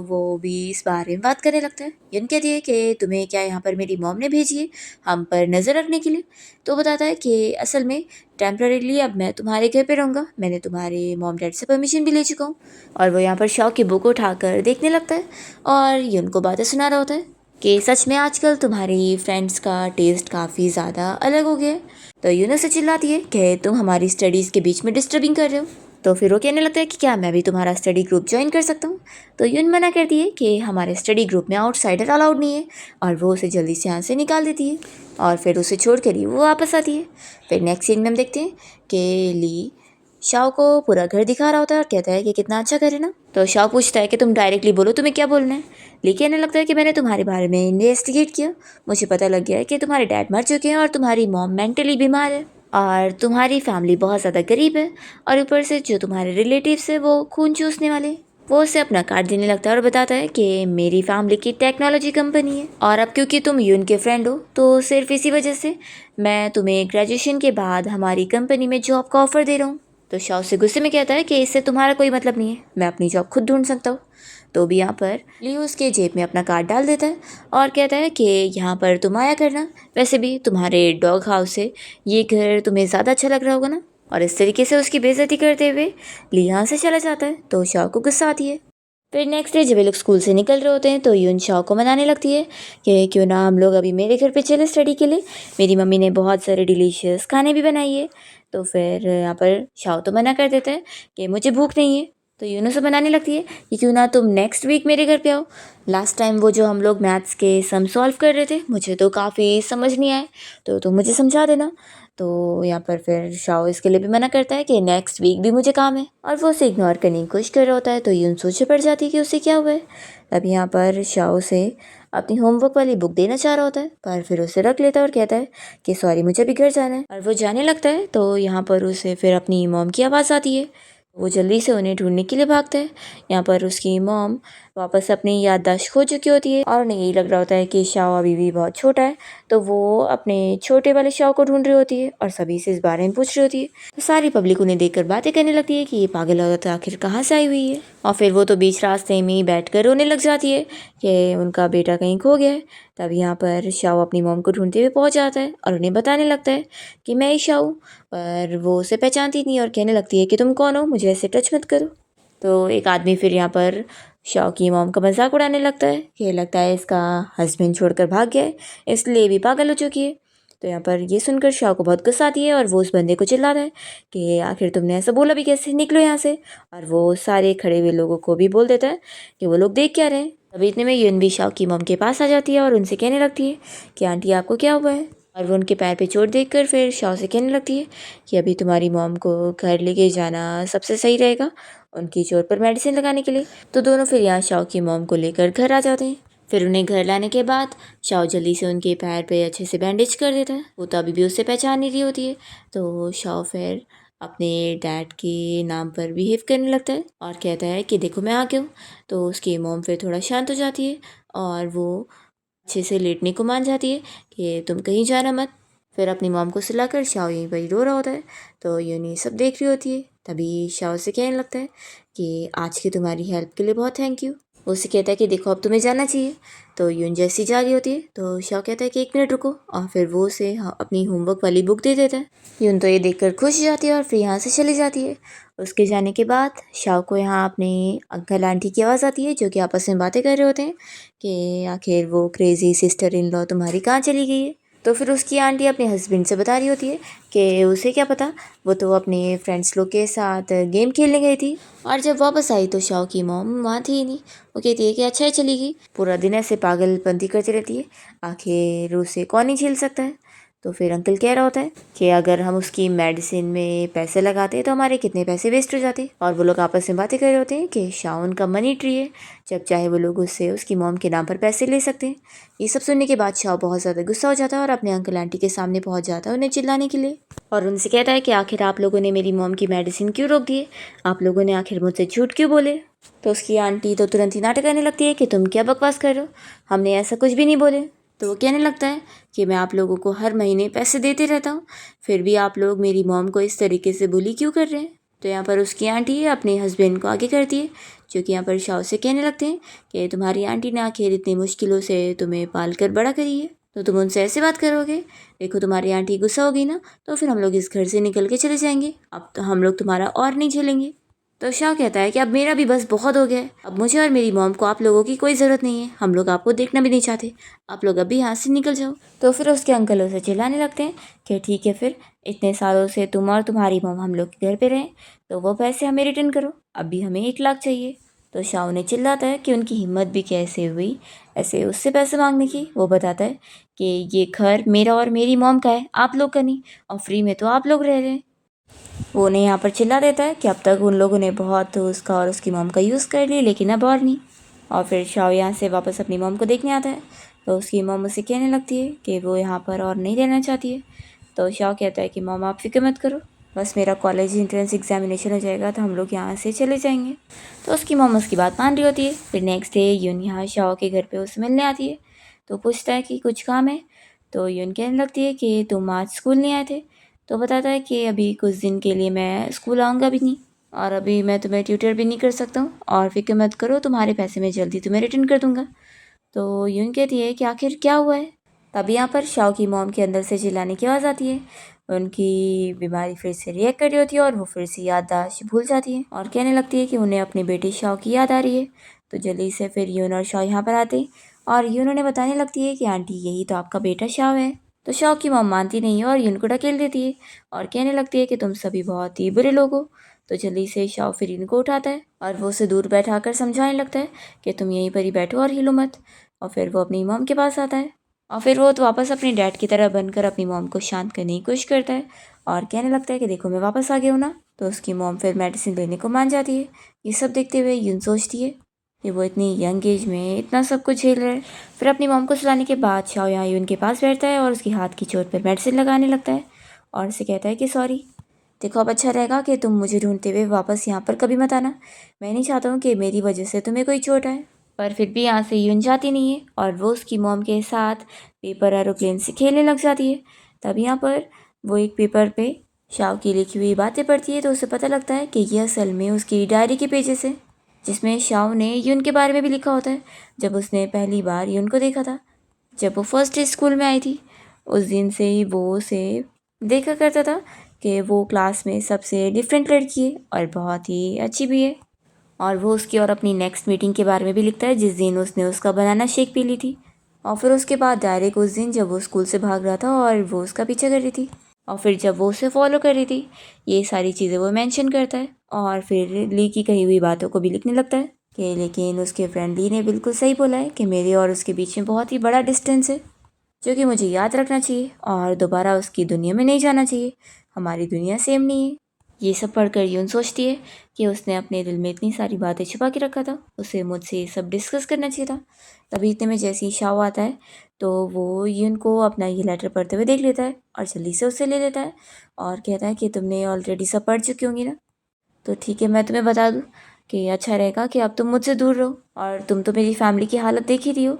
वो भी इस बारे में बात करने लगता है। यून कहती है कि तुम्हें क्या यहाँ पर मेरी मॉम ने भेजी है हम पर नज़र रखने के लिए? तो बताता है कि असल में टेम्परेरीली अब मैं तुम्हारे घर पे रहूँगा, मैंने तुम्हारे मॉम डैड से परमिशन भी ले चुका हूँ। और वो यहाँ पर शॉक की बुक उठाकर देखने लगता है और यून को बातें सुना रहा होता है कि सच में आजकल तुम्हारी फ्रेंड्स का टेस्ट काफ़ी ज़्यादा अलग हो गया है। तो यून से चिल्लाती है कि तुम हमारी स्टडीज़ के बीच में डिस्टर्बिंग कर रहे हो। तो फिर वो कहने लगता है कि क्या मैं भी तुम्हारा स्टडी ग्रुप ज्वाइन कर सकता हूँ? तो यून मना करती है कि हमारे स्टडी ग्रुप में आउटसाइडर अलाउड नहीं है और वो उसे जल्दी से यहाँ से निकाल देती है और फिर उसे छोड़ कर ही वो वापस आती है। फिर नेक्स्ट सीन में हम देखते हैं कि ली शाओ को पूरा घर दिखा रहा होता है और कहता है कि कितना अच्छा घर है ना। तो शाओ पूछता है कि तुम डायरेक्टली बोलो तुम्हें क्या बोलना है। ली कहने लगता है कि मैंने तुम्हारे बारे में इन्वेस्टिगेट किया, मुझे पता लग गया है कि तुम्हारे डैड मर चुके हैं और तुम्हारी मॉम मेंटली बीमार है और तुम्हारी फैमिली बहुत ज़्यादा गरीब है और ऊपर से जो तुम्हारे रिलेटिव्स है वो खून चूसने वाले। वो उसे अपना कार्ड देने लगता है और बताता है कि मेरी फैमिली की टेक्नोलॉजी कंपनी है और अब क्योंकि तुम यून के फ्रेंड हो तो सिर्फ इसी वजह से मैं तुम्हें ग्रेजुएशन के बाद हमारी कंपनी में जॉब का ऑफ़र दे रहा हूँ। तो शाओ से गुस्से में कहता है कि इससे तुम्हारा कोई मतलब नहीं है, मैं अपनी जॉब खुद ढूंढ सकता हूँ। तो भी यहाँ पर लियो उसके जेब में अपना कार्ड डाल देता है और कहता है कि यहाँ पर तुम आया करना, वैसे भी तुम्हारे डॉग हाउस से ये घर तुम्हें ज़्यादा अच्छा लग रहा होगा ना। और इस तरीके से उसकी बेइज्जती करते हुए ली यहाँ से चला जाता है। तो शाओ को गुस्सा आती है। फिर नेक्स्ट डे जब ये लोग स्कूल से निकल रहे होते हैं तो यून शाओ को मनाने लगती है कि क्यों ना हम लोग अभी मेरे घर पे चले स्टडी के लिए, मेरी मम्मी ने बहुत सारे डिलीशियस खाने भी बनाई है। तो फिर यहाँ पर शाओ तो मना कर देता है कि मुझे भूख नहीं है। तो यूनो से बनाने लगती है कि क्यों ना तुम नेक्स्ट वीक मेरे घर पे आओ, लास्ट टाइम वो जो हम लोग मैथ्स के सम सॉल्व कर रहे थे मुझे तो काफ़ी समझ नहीं आए, तो तुम मुझे समझा देना। तो यहाँ पर फिर शाओ इसके लिए भी मना करता है कि नेक्स्ट वीक भी मुझे काम है और वो उसे इग्नोर करने की कोशिश कर रहा होता है। तो यून सोचे पड़ जाती है कि उसे क्या हुआ है। तब यहाँ पर शाओ से अपनी होमवर्क वाली बुक देना चाह रहा होता है पर फिर उसे रख लेता है और कहता है कि सॉरी मुझे अभी घर जाना है। और वो जाने लगता है तो यहाँ पर उसे फिर अपनी मॉम की आवाज़ आती है। वो जल्दी से उन्हें ढूंढने के लिए भागता है। यहाँ पर उसकी मॉम वापस अपनी याददाश्त खो चुकी होती है और उन्हें यही लग रहा होता है कि शाओ अभी भी बहुत छोटा है, तो वो अपने छोटे वाले शाओ को ढूंढ रही होती है और सभी से इस बारे में पूछ रही होती है। तो सारी पब्लिक उन्हें देखकर बातें करने लगती है कि ये पागल औरत आखिर कहाँ से आई हुई है। और फिर वो तो बीच रास्ते में ही बैठ कर रोने लग जाती है कि उनका बेटा कहीं खो गया है। तब यहाँ पर शाओ अपनी मॉम को ढूंढते हुए पहुँच जाता है और उन्हें बताने लगता है कि मैं ही शाओ हूँ। पर वो उसे पहचानती नहीं और कहने लगती है कि तुम कौन हो, मुझे ऐसे टच मत करो। तो एक आदमी फिर यहाँ पर शाओ की मॉम का मजाक उड़ाने लगता है कि लगता है इसका हस्बैंड छोड़कर भाग गया है, इसलिए भी पागल हो चुकी है। तो यहाँ पर ये सुनकर शाओ को बहुत गुस्सा आती है और वो उस बंदे को चिल्लाता है कि आखिर तुमने ऐसा बोला भी कैसे, निकलो यहाँ से। और वो सारे खड़े हुए लोगों को भी बोल देता है कि वो लोग देख क्या रहे हैं। अभी इतने में यून भी शाओ की मॉम के पास आ जाती है और उनसे कहने लगती है कि आंटी आपको क्या हुआ है। और वो उनके पैर पे चोट देखकर फिर शाओ से कहने लगती है कि अभी तुम्हारी मॉम को घर लेके जाना सबसे सही रहेगा उनकी चोट पर मेडिसिन लगाने के लिए। तो दोनों फिर यहाँ शाओ की मॉम को लेकर घर आ जाते हैं। फिर उन्हें घर लाने के बाद शाओ जल्दी से उनके पैर पे अच्छे से बैंडेज कर देता है। वो तो अभी भी उससे पहचान नहीं रही होती है। तो शाओ फिर अपने डैड के नाम पर बिहेव करने लगता है और कहता है कि देखो मैं आ गया हूँ। तो उसकी मॉम फिर थोड़ा शांत हो जाती है और वो अच्छे से लेटने को मान जाती है कि तुम कहीं जाना मत। फिर अपनी मॉम को सुलाकर शाओ यहीं पर रो रहा होता है। तो यूनी सब देख रही होती है। तभी शाओ से कहने लगता है कि आज की तुम्हारी हेल्प के लिए बहुत थैंक यू। वो उसे कहता है कि देखो अब तुम्हें जाना चाहिए। तो यून जैसी जा रही होती है तो शाओ कहता है कि 1 मिनट रुको, और फिर वो उसे अपनी होमवर्क वाली बुक दे देता है। यून तो ये देखकर खुश हो जाती है और फिर यहाँ से चली जाती है। उसके जाने के बाद शाओ को यहाँ अपने अंकल आंटी की आवाज़ आती है जो कि आपस में बातें कर रहे होते हैं कि आखिर वो क्रेज़ी सिस्टर इन लॉ तुम्हारी कहाँ चली गई है। तो फिर उसकी आंटी अपने हस्बैंड से बता रही होती है कि उसे क्या पता, वो तो अपने फ्रेंड्स लोग के साथ गेम खेलने गई थी। और जब वापस आई तो शाओ की मॉम वहाँ थी ही नहीं। वो कहती है कि अच्छा है चली गई, पूरा दिन ऐसे पागलपंती करती रहती है, आखिर उसे कौन ही झेल सकता है। तो फिर अंकल कह रहा होता है कि अगर हम उसकी मेडिसिन में पैसे लगाते तो हमारे कितने पैसे वेस्ट हो जाते। और वो लोग आपस में बातें कर रहे होते हैं कि शाओन का मनी ट्री है, जब चाहे वो लोग उससे उसकी मॉम के नाम पर पैसे ले सकते हैं। ये सब सुनने के बाद शाओ बहुत ज़्यादा गुस्सा हो जाता है और अपने अंकल आंटी के सामने पहुंच जाता है उन्हें चिल्लाने के लिए। और उनसे कहता है कि आखिर आप लोगों ने मेरी मॉम की मेडिसिन क्यों रोक दी है, आप लोगों ने आखिर मुझसे झूठ क्यों बोले। तो उसकी आंटी तो तुरंत ही नाटक करने लगती है कि तुम क्या बकवास कर रहे हो, हमने ऐसा कुछ भी नहीं बोले। तो वो कहने लगता है कि मैं आप लोगों को हर महीने पैसे देते रहता हूँ, फिर भी आप लोग मेरी मॉम को इस तरीके से बुली क्यों कर रहे हैं। तो यहाँ पर उसकी आंटी अपने हस्बैंड को आगे करती है, जो कि यहाँ पर शाओ से कहने लगते हैं कि तुम्हारी आंटी ने आखिर इतनी मुश्किलों से तुम्हें पाल कर बड़ा करी है, तो तुम उनसे ऐसे बात करोगे। देखो तुम्हारी आंटी गुस्सा होगी ना तो फिर हम लोग इस घर से निकल के चले जाएंगे, अब तो हम लोग तुम्हारा और नहीं झेलेंगे। तो शाह कहता है कि अब मेरा भी बस बहुत हो गया है, अब मुझे और मेरी मॉम को आप लोगों की कोई ज़रूरत नहीं है, हम लोग आपको देखना भी नहीं चाहते, आप लोग अभी यहाँ से निकल जाओ। तो फिर उसके अंकल उसे चिल्लाने लगते हैं कि ठीक है, फिर इतने सालों से तुम और तुम्हारी मॉम हम लोग के घर पे रहें तो वो पैसे हमें रिटर्न करो, अभी हमें 1 लाख चाहिए। तो शाह ने चिल्लाता है कि उनकी हिम्मत भी कैसे हुई ऐसे उससे पैसे मांगने की। वो बताता है कि ये घर मेरा और मेरी मॉम का है, आप लोग का नहीं, और फ्री में तो आप लोग रह रहे हैं। वो उन्हें यहाँ पर चिल्ला देता है कि अब तक उन लोगों ने बहुत उसका और उसकी मॉम का यूज़ कर लिया, लेकिन अब और नहीं। और फिर शाओ यहाँ से वापस अपनी मॉम को देखने आता है तो उसकी मॉम उसे कहने लगती है कि वो यहाँ पर और नहीं रहना चाहती है। तो शाओ कहता है कि मॉम आप फिक्र मत करो, बस मेरा कॉलेज एंट्रेंस एग्जामिनेशन हो जाएगा तो हम लोग यहाँ से चले जाएंगे। तो उसकी मॉम उसकी बात मान रही होती है। फिर नेक्स्ट डे यून यहाँ शाओ के घर पे उसे मिलने आती है तो पूछता है कि कुछ काम है। तो यून कहने लगती है कि तुम आज स्कूल नहीं आए थे। तो बताता है कि अभी कुछ दिन के लिए मैं स्कूल आऊँगा भी नहीं, और अभी मैं तुम्हें ट्यूटर भी नहीं कर सकता हूँ, और फिक्र मत करो तुम्हारे पैसे मैं जल्दी तुम्हें रिटर्न कर दूँगा। तो यून कहती है कि आखिर क्या हुआ है। तभी यहाँ पर शाओ की मॉम के अंदर से चिल्लाने की आवाज़ आती है। उनकी बीमारी फिर से रिएक्ट कर रही होती है और वो फिर से याददाश्त भूल जाती है और कहने लगती है कि उन्हें अपने बेटे शाओ की याद आ रही है। तो जल्दी से फिर यून और शाओ यहाँ पर आते हैं और यून उन्हें बताने लगती है कि आंटी यही तो आपका बेटा शाओ है। तो शाओ की मॉम मानती नहीं है और यून को ढकेल देती है और कहने लगती है कि तुम सभी बहुत ही बुरे लोग हो। तो जल्दी से शाओ फिर इनको उठाता है और वो उसे दूर बैठा कर समझाने लगता है कि तुम यहीं पर ही बैठो और हिलो मत। और फिर वो अपनी मॉम के पास आता है और फिर वो तो वापस अपने डैड की तरह बनकर अपनी मॉम को शांत करने की कोशिश करता है और कहने लगता है कि देखो मैं वापस आ गया हूँ ना। तो उसकी मॉम फिर मेडिसिन लेने को मान जाती है। ये सब देखते हुए यून सोचती है कि वो इतनी यंग एज में इतना सब कुछ झेल रहा है। फिर अपनी मॉम को सुलाने के बाद शाओ यहाँ यून के पास बैठता है और उसके हाथ की चोट पर मेडिसिन लगाने लगता है और उसे कहता है कि सॉरी, देखो अब अच्छा रहेगा कि तुम मुझे ढूंढते हुए वापस यहाँ पर कभी मत आना, मैं नहीं चाहता हूँ कि मेरी वजह से तुम्हें कोई चोट आए। पर फिर भी यहाँ से यून जाती नहीं है और वो उसकी मॉम के साथ पेपर एरोप्लेन से खेलने लग जाती है। तब यहाँ पर वो एक पेपर पे शाओ की लिखी हुई बातें पढ़ती है तो उसे पता लगता है कि ये असल में उसकी डायरी के पेजेस है, जिसमें शाओ ने यून के बारे में भी लिखा होता है जब उसने पहली बार यून को देखा था। जब वो फर्स्ट डे स्कूल में आई थी, उस दिन से ही वो उसे देखा करता था कि वो क्लास में सबसे डिफरेंट लड़की है और बहुत ही अच्छी भी है। और वो उसकी और अपनी नेक्स्ट मीटिंग के बारे में भी लिखता है, जिस दिन उसने उसका बनाना शेक पी ली थी। और फिर उसके बाद डायरेक्ट उस दिन जब वो स्कूल से भाग रहा था और वो उसका पीछा कर रही थी, और फिर जब वो उसे फॉलो कर रही थी, ये सारी चीज़ें वो मेंशन करता है। और फिर ली की कही हुई बातों को भी लिखने लगता है कि लेकिन उसके फ्रेंड ली ने बिल्कुल सही बोला है कि मेरे और उसके बीच में बहुत ही बड़ा डिस्टेंस है, जो कि मुझे याद रखना चाहिए और दोबारा उसकी दुनिया में नहीं जाना चाहिए। हमारी दुनिया सेम नहीं है। ये सब पढ़कर यून सोचती है कि उसने अपने दिल में इतनी सारी बातें छुपा के रखा था, उसे मुझसे ये सब डिस्कस करना चाहिए था। तभी इतने में जैसे ही शाओ आता है तो वो यून को अपना ये लेटर पढ़ते हुए देख लेता है और जल्दी से उससे ले लेता है और कहता है कि तुमने ऑलरेडी सब पढ़ चुकी होंगी ना, तो ठीक है, मैं तुम्हें बता दूँ कि अच्छा रहेगा कि अब तुम मुझसे दूर रहो। और तुम तो मेरी फैमिली की हालत देख ही रही हो,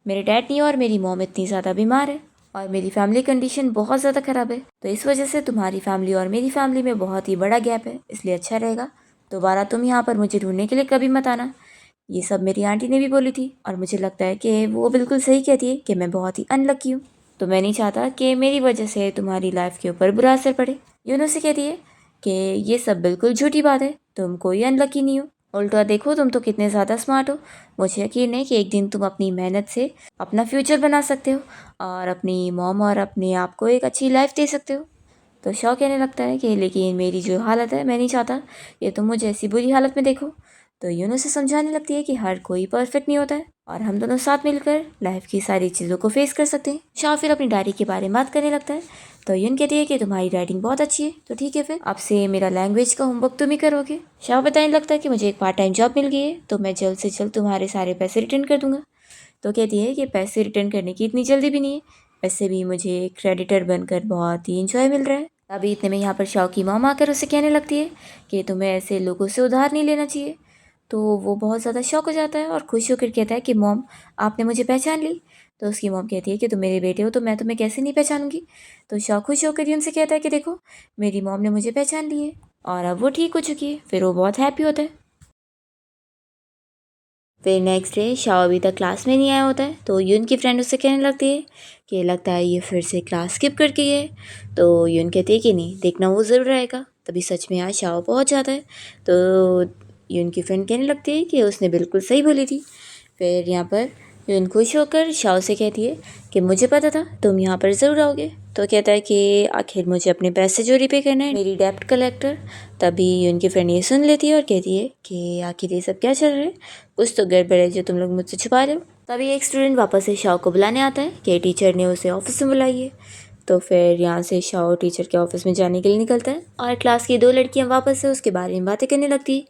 मेरे डैड नहीं और मेरी मॉम इतनी ज़्यादा बीमार है और मेरी फैमिली कंडीशन बहुत ज़्यादा ख़राब है, तो इस वजह से तुम्हारी फैमिली और मेरी फैमिली में बहुत ही बड़ा गैप है। इसलिए अच्छा रहेगा दोबारा तुम यहाँ पर मुझे ढूंढने के लिए कभी मत आना। ये सब मेरी आंटी ने भी बोली थी और मुझे लगता है कि वो बिल्कुल सही कहती है कि मैं बहुत ही अनलकी हूँ, तो मैं नहीं चाहता कि मेरी वजह से तुम्हारी लाइफ के ऊपर बुरा असर पड़े। यूनो से कहती है कि ये सब बिल्कुल झूठी बात है, तुम कोई अनलकी नहीं हो, उल्टा देखो तुम तो कितने ज़्यादा स्मार्ट हो। मुझे यकीन है कि एक दिन तुम अपनी मेहनत से अपना फ्यूचर बना सकते हो और अपनी मॉम और अपने आप को एक अच्छी लाइफ दे सकते हो। तो शौक कहने लगता है कि लेकिन मेरी जो हालत है, मैं नहीं चाहता कि तुम मुझे ऐसी बुरी हालत में देखो। तो यूनो से समझाने लगती है कि हर कोई परफेक्ट नहीं होता है और हम दोनों साथ मिलकर लाइफ की सारी चीज़ों को फेस कर सकते हैं। शाह फिर अपनी डायरी के बारे में बात करने लगता है, तो यून कहती है कि तुम्हारी राइटिंग बहुत अच्छी है, तो ठीक है फिर अब से मेरा लैंग्वेज का होमवर्क तुम ही करोगे। शाह बताने लगता है कि मुझे एक पार्ट टाइम जॉब मिल गई है, तो मैं जल्द से जल्द तुम्हारे सारे पैसे रिटर्न कर दूंगा। तो कहती है कि पैसे रिटर्न करने की इतनी जल्दी भी नहीं है, वैसे भी मुझे क्रेडिटर बनकर बहुत ही इंजॉय मिल रहा है। अभी इतने में यहाँ पर शाह की मॉम आकर उसे कहने लगती है कि तुम्हें ऐसे लोगों से उधार नहीं लेना चाहिए। तो वो बहुत ज़्यादा शॉक हो जाता है और खुश होकर कहता है कि मॉम, आपने मुझे पहचान ली। तो उसकी मॉम कहती है कि तुम मेरे बेटे हो तो मैं तुम्हें कैसे नहीं पहचानूंगी। तो शाह खुश होकर ही उनसे कहता है कि देखो, मेरी मॉम ने मुझे पहचान ली है और अब वो ठीक हो चुकी है। फिर वो बहुत हैप्पी होता है। फिर नेक्स्ट डे शाओ अभी तक क्लास में नहीं आया होता है, तो यून की फ्रेंड उससे कहने लगती है कि लगता है ये फिर से क्लास स्किप करके गए। तो यून कहती है कि नहीं, देखना वो ज़रूर आएगा। तभी सच में आज शाओ पहुंच जाता है, तो यून की फ्रेंड कहने लगती है कि उसने बिल्कुल सही बोली थी। फिर यहाँ पर यून खुश होकर शाओ से कहती है कि मुझे पता था तुम यहाँ पर ज़रूर आओगे। तो कहता है कि आखिर मुझे अपने पैसे जो रिपे करना है, मेरी डेब्ट कलेक्टर। तभी उनकी फ्रेंड ये सुन लेती है और कहती है कि आखिर ये सब क्या चल रहा है, कुछ तो गड़बड़ है जो तुम लोग मुझसे छुपा रहे हो। तभी एक स्टूडेंट वापस से शाओ को बुलाने आता है कि टीचर ने उसे ऑफिस में बुलाई है। तो फिर यहाँ से शाओ टीचर के ऑफिस में जाने के लिए निकलता है और क्लास की दो लड़कियाँ वापस से उसके बारे में बातें करने लगती है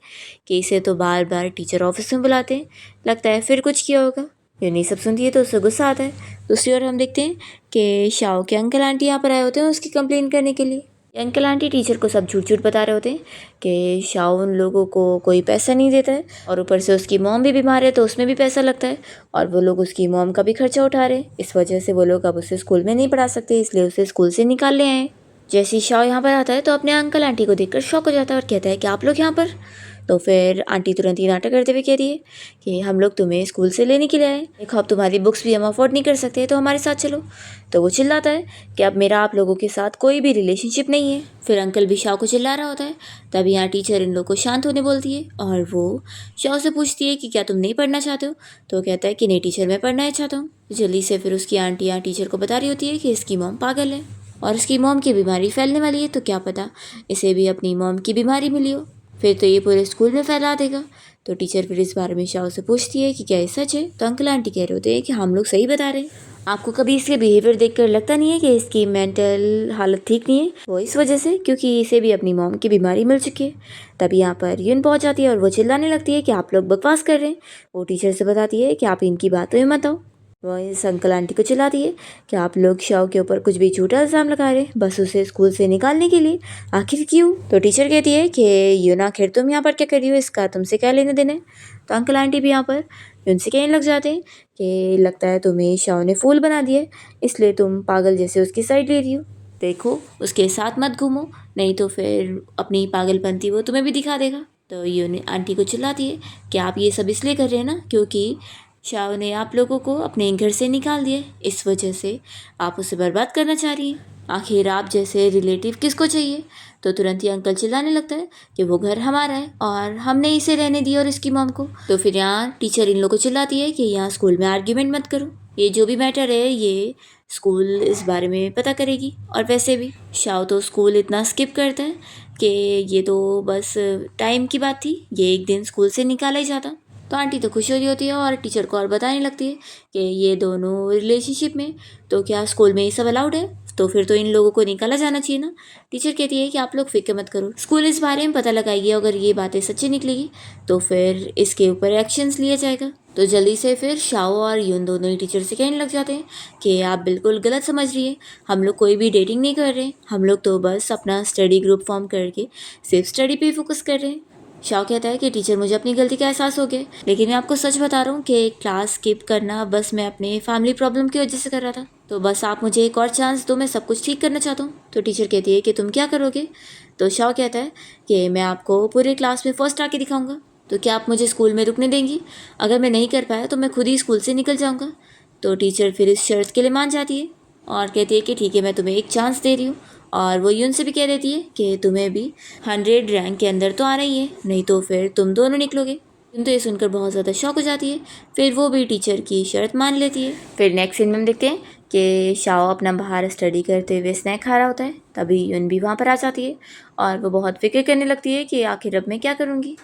कि इसे तो बार बार टीचर ऑफिस में बुलाते हैं, लगता है फिर कुछ किया होगा। यूनी सब सुनती है तो उसे गुस्सा आता है। दूसरी ओर हम देखते हैं कि शाओ के अंकल आंटी यहाँ पर आए होते हैं उसकी कंप्लेन करने के लिए। अंकल आंटी टीचर को सब झूठ झूठ बता रहे होते हैं कि शाओ उन लोगों को कोई पैसा नहीं देता है और ऊपर से उसकी मॉम भी बीमार है तो उसमें भी पैसा लगता है और वो लोग उसकी मॉम का भी खर्चा उठा रहे हैं। इस वजह से वो लोग अब उसे स्कूल में नहीं पढ़ा सकते, इसलिए उसे स्कूल से निकाल ले आए। जैसे ही शाओ यहाँ पर आता है तो अपने अंकल आंटी को देखकर शॉक हो जाता है और कहता है कि आप लोग यहाँ पर। तो फिर आंटी तुरंत ही नाटक करते हुए कह रही है कि हम लोग तुम्हें स्कूल से लेने के लिए आए, देखो अब तुम्हारी बुक्स भी हम अफोर्ड नहीं कर सकते तो हमारे साथ चलो। तो वो चिल्लाता है कि अब मेरा आप लोगों के साथ कोई भी रिलेशनशिप नहीं है। फिर अंकल भी शाह को चिल्ला रहा होता है। तभी यहाँ टीचर इन लोग को शांत होने बोलती है और वो शाह से पूछती है कि क्या तुम नहीं पढ़ना चाहते हो। तो वो कहता है कि नहीं टीचर, मैं पढ़ना चाहता हूँ। जल्दी से फिर उसकी आंटी यहाँ टीचर को बता रही होती है कि इसकी मॉम पागल है और इसकी मॉम की बीमारी फैलने वाली है, तो क्या पता इसे भी अपनी मॉम की बीमारी मिली हो, फिर तो ये पूरे स्कूल में फैला देगा। तो टीचर फिर इस बारे में शाह से पूछती है कि क्या ये सच है। तो अंकल आंटी कह रहे होते हैं कि हम लोग सही बता रहे हैं, आपको कभी इसके बिहेवियर देखकर लगता नहीं है कि इसकी मेंटल हालत ठीक नहीं है। वो इस वजह से क्योंकि इसे भी अपनी मॉम की बीमारी मिल चुकी है। तभी यहाँ पर यून पहुँच जाती है और वो चिल्लाने लगती है कि आप लोग बकवास कर रहे हैं। वो टीचर से बताती है कि आप इनकी बातों में मत आओ। वो इस अंकल आंटी को चिल्लाती है कि आप लोग शाओ के ऊपर कुछ भी झूठा इल्ज़ाम लगा रहे हैं बस उसे स्कूल से निकालने के लिए, आखिर क्यों। तो टीचर कहती है कि यून आखिर तुम यहाँ पर क्या कर रही हो, इसका तुमसे क्या लेने देने। तो अंकल आंटी भी यहाँ पर उनसे कहने लग जाते हैं कि लगता है तुम्हें शाओ ने फूल बना दिया है, इसलिए तुम पागल जैसे उसकी साइड ले रही हो। देखो उसके साथ मत घूमो, नहीं तो फिर अपनी पागलपंती वो तुम्हें भी दिखा देगा। तो यून आंटी को चिल्लाती है कि आप ये सब इसलिए कर रहे हैं ना क्योंकि शाओ ने आप लोगों को अपने घर से निकाल दिया, इस वजह से आप उसे बर्बाद करना चाह रही हैं। आखिर आप जैसे रिलेटिव किसको चाहिए? तो तुरंत ही अंकल चिल्लाने लगता है कि वो घर हमारा है और हमने इसे रहने दिया और इसकी मॉम को। तो फिर यहाँ टीचर इन लोगों को चिल्लाती है कि यहाँ स्कूल में आर्ग्यूमेंट मत करो, ये जो भी मैटर है ये स्कूल इस बारे में पता करेगी। और वैसे भी शाओ तो स्कूल इतना स्किप करता है कि ये तो बस टाइम की बात थी, ये एक दिन स्कूल से निकाला ही जाता। तो आंटी तो खुश हो रही होती है और टीचर को और बताने लगती है कि ये दोनों रिलेशनशिप में, तो क्या स्कूल में ये सब अलाउड है? तो फिर तो इन लोगों को निकाला जाना चाहिए ना। टीचर कहती है कि आप लोग फिक्र मत करो, स्कूल इस बारे में पता लगाएगी, अगर ये बातें सच्ची निकलेगी तो फिर इसके ऊपर एक्शंस लिया जाएगा। तो जल्दी से फिर शाओ और यून दोनों ही टीचर से कहने लग जाते हैं कि आप बिल्कुल गलत समझ रही है, हम लोग कोई भी डेटिंग नहीं कर रहे, हम लोग तो बस अपना स्टडी ग्रुप फॉर्म करके सिर्फ स्टडी पे फोकस कर रहे हैं। शाओ कहता है कि टीचर मुझे अपनी गलती का एहसास हो गया, लेकिन मैं आपको सच बता रहा हूँ कि क्लास स्किप करना बस मैं अपने फैमिली प्रॉब्लम की वजह से कर रहा था, तो बस आप मुझे एक और चांस दो, मैं सब कुछ ठीक करना चाहता हूँ। तो टीचर कहती है कि तुम क्या करोगे? तो शाओ कहता है कि मैं आपको पूरे क्लास में फर्स्ट आके दिखाऊंगा, तो क्या आप मुझे स्कूल में रुकने देंगी? अगर मैं नहीं कर पाया तो मैं खुद ही स्कूल से निकल जाऊँगा। तो टीचर फिर इस शर्त के लिए मान जाती है और कहती है कि ठीक है, मैं तुम्हें एक चांस दे रही हूँ। और वो यून से भी कह देती है कि तुम्हें भी 100 रैंक के अंदर तो आ रही है, नहीं तो फिर तुम दोनों निकलोगे। यून तो ये सुनकर बहुत ज़्यादा शॉक हो जाती है, फिर वो भी टीचर की शर्त मान लेती है। फिर नेक्स्ट सीन में हम देखते हैं कि शाओ अपना बाहर स्टडी करते हुए स्नैक खा रहा होता है, तभी यून भी वहाँ पर आ जाती है और वो बहुत फिक्र करने लगती है कि आखिर अब मैं क्या करूँगी।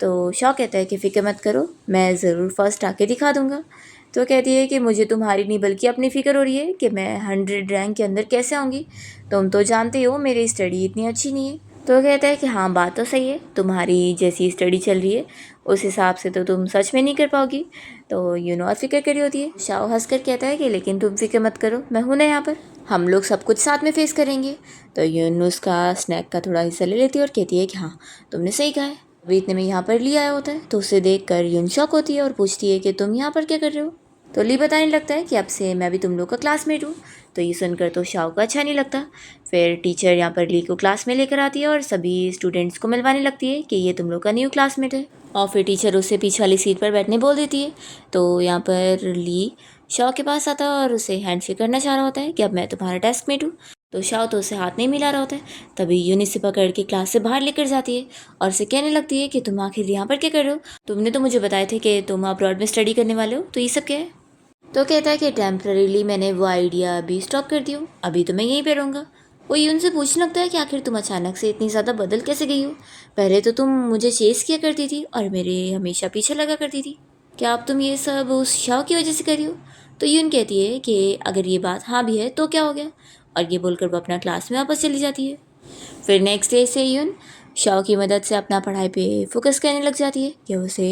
तो शाओ कहता है कि फ़िक्र मत करो, मैं ज़रूर फर्स्ट आके दिखा दूँगा। तो कहती है कि मुझे तुम्हारी नहीं बल्कि अपनी फ़िक्र हो रही है कि मैं 100 रैंक के अंदर कैसे आऊँगी, तुम तो जानते हो मेरी स्टडी इतनी अच्छी नहीं है। तो कहता है कि हाँ बात तो सही है, तुम्हारी जैसी स्टडी चल रही है उस हिसाब से तो तुम सच में नहीं कर पाओगी। तो और फिक्र करी होती है। शाओ हंसकर कहता है कि लेकिन तुम फिक्र मत करो, मैं हूँ ना यहाँ पर, हम लोग सब कुछ साथ में फेस करेंगे। तो उसका स्नैक का थोड़ा हिस्सा ले लेती है और कहती है कि हाँ तुमने सही कहा है। अभी इतने में यहाँ पर ली आया होता है, तो उसे देख कर यून शॉक होती है और पूछती है कि तुम यहाँ पर क्या कर रहे हो? तो ली बताने लगता है कि अब से मैं भी तुम लोग का क्लासमेट हूँ। तो ये सुनकर तो शाओ को अच्छा नहीं लगता। फिर टीचर यहाँ पर ली को क्लास में लेकर आती है और सभी स्टूडेंट्स को मिलवाने लगती है कि ये तुम लोग का न्यू क्लासमेट है। और फिर टीचर उसे पीछे वाली सीट पर बैठने बोल देती है। तो यहाँ पर ली शाओ के पास आता है और उसे हैंडशेक करना चाह रहा होता है कि अब मैं तुम्हारा डेस्कमेट हूँ। तो शाओ तो उसे हाथ नहीं मिला रहा होता है, तभी यून इसे पकड़ के क्लास से बाहर लेकर जाती है और उसे कहने लगती है कि तुम आखिर यहाँ पर क्या कर रहे हो? तुमने तो मुझे बताए थे कि तुम अब्रॉड में स्टडी करने वाले हो, तो ये सब क्या है? तो कहता है कि टेम्पररीली मैंने वो आइडिया अभी स्टॉप कर दी हूँ, अभी तो मैं यहीं पे रहूँगा। वो यून से पूछने लगता है कि आखिर तुम अचानक से इतनी ज़्यादा बदल कैसे गई हो? पहले तो तुम मुझे चेस किया करती थी और मेरे हमेशा पीछे लगा करती थी, क्या अब तुम ये सब उस शाओ की वजह से कर रही हो? तो यून कहती है कि अगर ये बात हाँ भी है तो क्या हो गया, और ये बोलकर वो अपना क्लास में वापस चली जाती है। फिर नेक्स्ट डे से यून शाओ की मदद से अपना पढ़ाई पे फोकस करने लग जाती है कि उसे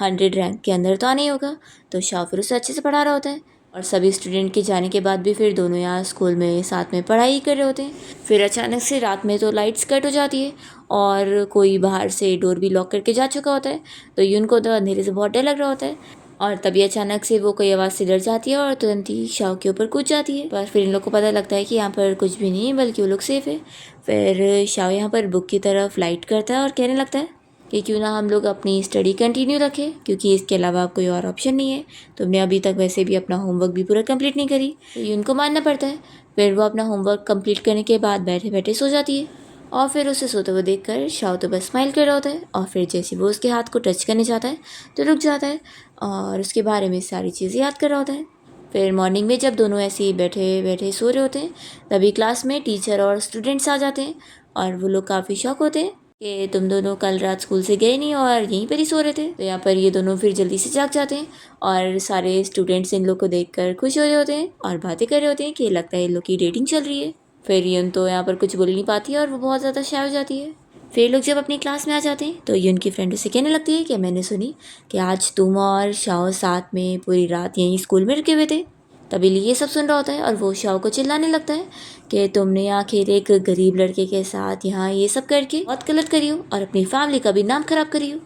100 रैंक के अंदर तो आना ही होगा। तो शाओ फिर उसे अच्छे से पढ़ा रहा होता है और सभी स्टूडेंट के जाने के बाद भी फिर दोनों यहाँ स्कूल में साथ में पढ़ाई कर रहे होते हैं। फिर अचानक से रात में तो लाइट्स कट हो जाती है और कोई बाहर से डोर भी लॉक करके जा चुका होता है। तो यून को तो अंधेरे से बहुत डर लग रहा होता है और तभी अचानक से वो कोई आवाज़ से डर जाती है और तुरंत ही शाओ के ऊपर कूद जाती है। पर फिर इन लोग को पता लगता है कि यहाँ पर कुछ भी नहीं है बल्कि वो लोग सेफ है। फिर शाओ यहाँ पर बुक की तरफ लाइट करता है और कहने लगता है कि क्यों ना हम लोग अपनी स्टडी कंटिन्यू रखें, क्योंकि इसके अलावा कोई और ऑप्शन नहीं है। तुमने अभी तक वैसे भी अपना होमवर्क भी पूरा कंप्लीट नहीं करी, तो ये उनको मानना पड़ता है। फिर वो अपना होमवर्क कंप्लीट करने के बाद बैठे बैठे सो जाती है और फिर उसे सोते हुए देखकर शाओ तो बस स्माइल कर रहा होता है और फिर जैसे वो उसके हाथ को टच करने जाता है तो रुक जाता है और उसके बारे में सारी चीज़ें याद कर रहा होता है। फिर मॉर्निंग में जब दोनों ऐसे ही बैठे बैठे सो रहे होते हैं तभी क्लास में टीचर और स्टूडेंट्स आ जाते हैं और वो लोग काफ़ी शॉक होते हैं कि तुम दोनों कल रात स्कूल से गए नहीं और यहीं पर ही सो रहे थे। तो यहाँ पर ये दोनों फिर जल्दी से जाग जाते हैं और सारे स्टूडेंट्स इन लोग को देखकर खुश हो रहे होते हैं और बातें कर रहे होते हैं कि लगता है इन लोग की डेटिंग चल रही है। फिर यून तो यहाँ पर कुछ बोल नहीं पाती है और वो बहुत ज़्यादा शाय हो जाती है। फिर लोग जब अपनी क्लास में आ जाते हैं तो यून की फ्रेंड उसे कहने लगती है कि मैंने सुनी कि आज तुम और शाओ साथ में पूरी रात यहीं स्कूल में रुके हुए थे। तभी ली ये सब सुन रहा होता है और वो शाओ को चिल्लाने लगता है कि तुमने आखिर एक गरीब लड़के के साथ यहाँ ये सब करके बहुत गलत करी हो और अपनी फैमिली का भी नाम खराब करी हो।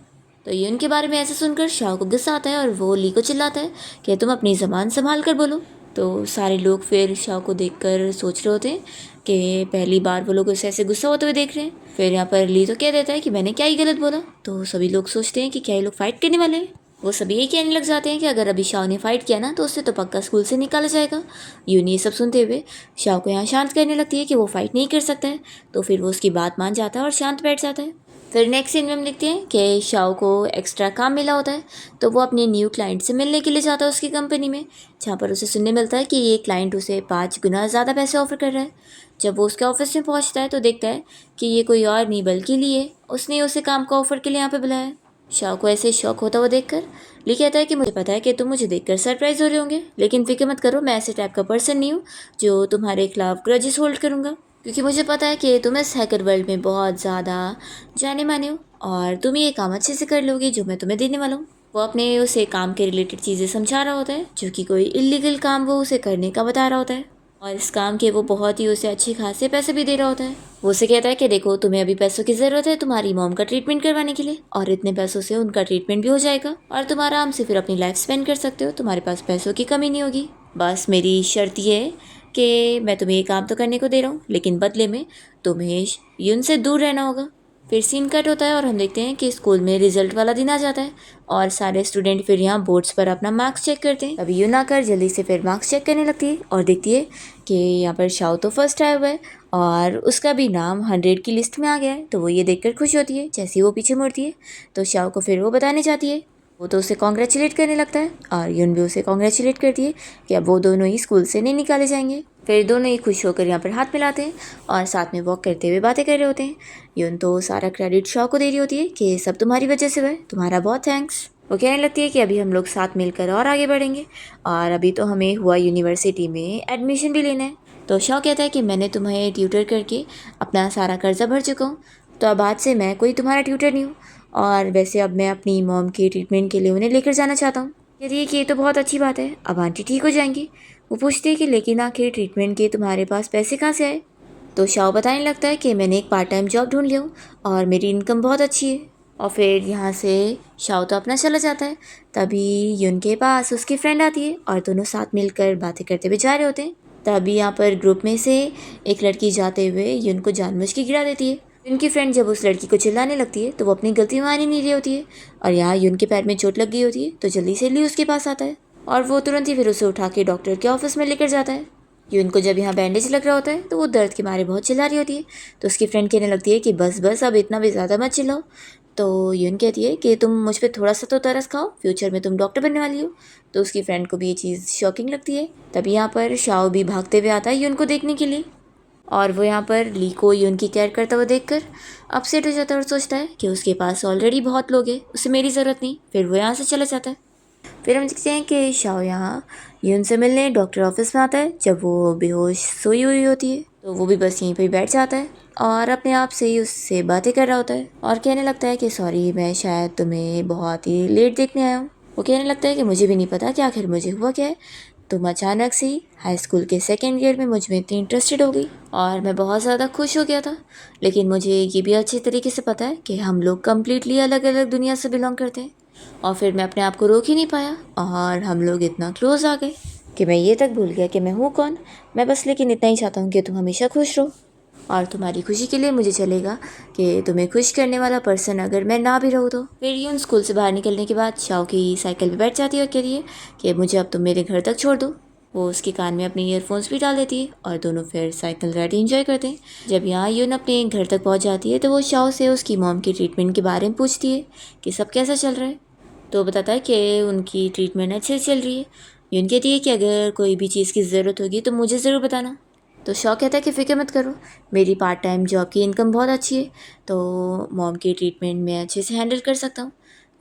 तो यून के बारे में ऐसा सुनकर शाओ को गुस्सा आता है और वो ली को चिल्लाता है कि तुम अपनी ज़बान संभाल कर बोलो। तो सारे लोग फिर शाओ को देखकर सोच रहे होते हैं कि पहली बार वो लोग उसे ऐसे गुस्सा होते हुए देख रहे हैं। फिर यहाँ पर ली तो कह देता है कि मैंने क्या ही गलत बोला। तो सभी लोग सोचते हैं कि क्या ये लोग फाइट करने वाले हैं। वो सभी यही कहने लग जाते हैं कि अगर अभी शाओ ने फाइट किया ना तो उससे तो पक्का स्कूल से निकाला जाएगा। यून ये सब सुनते हुए शाओ को यहाँ शांत करने लगती है कि वो फाइट नहीं कर सकता है, तो फिर वो उसकी बात मान जाता है और शांत बैठ जाता है। फिर नेक्स्ट सीन में हम देखते हैं कि शाओ को एक्स्ट्रा काम मिला होता है, तो वो अपने न्यू क्लाइंट से मिलने के लिए जाता है उसकी कंपनी में, जहाँ पर उसे सुनने मिलता है कि ये क्लाइंट उसे 5 गुना ज़्यादा पैसे ऑफर कर रहा है। जब वो उसके ऑफिस में पहुँचता है तो देखता है कि ये कोई और नहीं बल्कि ली है, उसने उसे काम का ऑफर के लिए यहाँ पे बुलाया है। शाओ को ऐसे शौक होता हुआ देखकर ली कहता है कि मुझे पता है कि तुम मुझे देखकर सरप्राइज हो रहे होंगे, लेकिन फिक्र मत करो, मैं ऐसे टाइप का पर्सन नहीं हूँ जो तुम्हारे खिलाफ ग्रजेस होल्ड करूँगा, क्योंकि मुझे पता है कि तुम इस हैकर वर्ल्ड में बहुत ज़्यादा जाने माने हो और तुम ये काम अच्छे से कर लोगे जो मैं तुम्हें देने वाला हूँ। वो अपने उसे काम के रिलेटेड चीज़ें समझा रहा होता है, जो कि कोई इलीगल काम वो उसे करने का बता रहा होता है, और इस काम के वो बहुत ही उसे अच्छे खासे पैसे भी दे रहा होता है। वो उसे कहता है कि देखो, तुम्हें अभी पैसों की ज़रूरत है तुम्हारी मॉम का ट्रीटमेंट करवाने के लिए, और इतने पैसों से उनका ट्रीटमेंट भी हो जाएगा और तुम आराम से फिर अपनी लाइफ स्पेंड कर सकते हो, तुम्हारे पास पैसों की कमी नहीं होगी। बस मेरी शर्त ये है कि मैं तुम्हें ये काम तो करने को दे रहा हूँ, लेकिन बदले में तुम्हें यून से दूर रहना होगा। फिर सीन कट होता है और हम देखते हैं कि स्कूल में रिजल्ट वाला दिन आ जाता है और सारे स्टूडेंट फिर यहाँ बोर्ड्स पर अपना मार्क्स चेक करते हैं। अभी यून आकर जल्दी से फिर मार्क्स चेक करने लगती है और देखती है कि यहाँ पर शाओ तो फर्स्ट आया हुआ है और उसका भी नाम 100 की लिस्ट में आ गया है। तो वो ये देखकर खुश होती है। जैसे ही वो पीछे मुड़ती है तो शाओ को फिर वो बताने चाहती है। वो तो उसे कॉन्ग्रेचुलेट करने लगता है और यून भी उसे कॉन्ग्रेचुलेट करती है कि अब वो दोनों ही स्कूल से नहीं निकाले जाएंगे। फिर दोनों ही खुश होकर यहाँ पर हाथ मिलाते हैं और साथ में वॉक करते हुए बातें कर रहे होते हैं। यून तो सारा क्रेडिट शाओ को दे रही होती है कि सब तुम्हारी वजह से हुआ है, तुम्हारा बहुत थैंक्स। वो कहने लगती है कि अभी हम लोग साथ मिलकर और आगे बढ़ेंगे और अभी तो हमें हुआ यूनिवर्सिटी में एडमिशन भी लेना है। तो शाओ कहता है कि मैंने तुम्हें ट्यूटर करके अपना सारा कर्जा भर चुका हूँ, तो अब आज से मैं कोई तुम्हारा ट्यूटर नहीं हूँ, और वैसे अब मैं अपनी मॉम के ट्रीटमेंट के लिए उन्हें लेकर जाना चाहता हूँ। कहती है कि ये तो बहुत अच्छी बात है, अब आंटी ठीक हो जाएंगी। वो पूछती है कि लेकिन आखिर ट्रीटमेंट के तुम्हारे पास पैसे कहाँ से आए। तो शाओ बताने लगता है कि मैंने एक पार्ट टाइम जॉब ढूंढ लिया हूँ और मेरी इनकम बहुत अच्छी है। और फिर यहाँ से शाओ तो अपना चला जाता है। तभी यून के पास उसकी फ्रेंड आती है और दोनों साथ मिलकर बातें करते हुए जा रहे होते हैं। तभी यहाँ पर ग्रुप में से एक लड़की जाते हुए यून को जानबूझ के गिरा देती है। यून फ्रेंड जब उस लड़की को चिल्लाने लगती है तो वो अपनी गलती मान ही नहीं रही होती है और यहाँ यून के पैर में चोट लग गई होती है। तो जल्दी से ली उसके पास आता है और वो तुरंत ही फिर उसे उठा के डॉक्टर के ऑफिस में लेकर जाता है। यून को जब यहाँ बैंडेज लग रहा होता है तो वो दर्द के मारे बहुत चिल्ला रही होती है। तो उसकी फ्रेंड कहने लगती है कि बस बस अब इतना भी ज़्यादा मत चिल्लाओ। तो यून कहती है कि तुम मुझ पर थोड़ा सा तो तरस खाओ, फ्यूचर में तुम डॉक्टर बनने वाली हो। तो उसकी फ्रेंड को भी ये चीज़ शॉकिंग लगती है। तभी यहाँ पर शाओ भी भागते हुए आता है यून को देखने के लिए और वो यहाँ पर ली को यून की केयर करता हुआ देखकर अपसेट हो जाता है और सोचता है कि उसके पास ऑलरेडी बहुत लोग हैं, उसे मेरी ज़रूरत नहीं। फिर वो यहाँ से चला जाता है। फिर हम देखते हैं कि शाओ यहाँ यून से मिलने डॉक्टर ऑफिस में आता है जब वो बेहोश सोई हुई होती है। तो वो भी बस यहीं पर बैठ जाता है और अपने आप से ही उससे बातें कर रहा होता है और कहने लगता है कि सॉरी, मैं शायद तुम्हें बहुत ही लेट देखने आया हूँ। वो कहने लगता है कि मुझे भी नहीं पता कि आखिर मुझे हुआ क्या है, तुम अचानक से ही हाई स्कूल के सेकेंड ईयर में मुझ में इतनी इंटरेस्टेड हो गई और मैं बहुत ज़्यादा खुश हो गया था। लेकिन मुझे ये भी अच्छे तरीके से पता है कि हम लोग कम्प्लीटली अलग अलग दुनिया से बिलोंग करते हैं, और फिर मैं अपने आप को रोक ही नहीं पाया और हम लोग इतना क्लोज आ गए कि मैं ये तक भूल गया कि मैं हूँ कौन। मैं बस लेकिन इतना ही चाहता हूँ कि तुम हमेशा खुश रहो, और तुम्हारी खुशी के लिए मुझे चलेगा कि तुम्हें खुश करने वाला पर्सन अगर मैं ना भी रहूँ तो। फिर यून स्कूल से बाहर निकलने के बाद शाओ की साइकिल पे बैठ जाती है और कहती है कि मुझे अब तुम मेरे घर तक छोड़ दो। वो उसके कान में अपने ईयरफोन्स भी डाल देती है और दोनों फिर साइकिल राइड एंजॉय करते हैं। जब यहाँ यून अपने घर तक पहुँच जाती है तो वो शाओ से उसकी मॉम की ट्रीटमेंट के बारे में पूछती है कि सब कैसा चल रहा है। तो बताता है कि उनकी ट्रीटमेंट अच्छे से चल रही है। यून कहती है कि अगर कोई भी चीज़ की ज़रूरत होगी तो मुझे ज़रूर बताना। तो शौक कहता है कि फ़िक्र मत करो, मेरी पार्ट टाइम जॉब की इनकम बहुत अच्छी है, तो मॉम की ट्रीटमेंट मैं अच्छे से हैंडल कर सकता हूँ।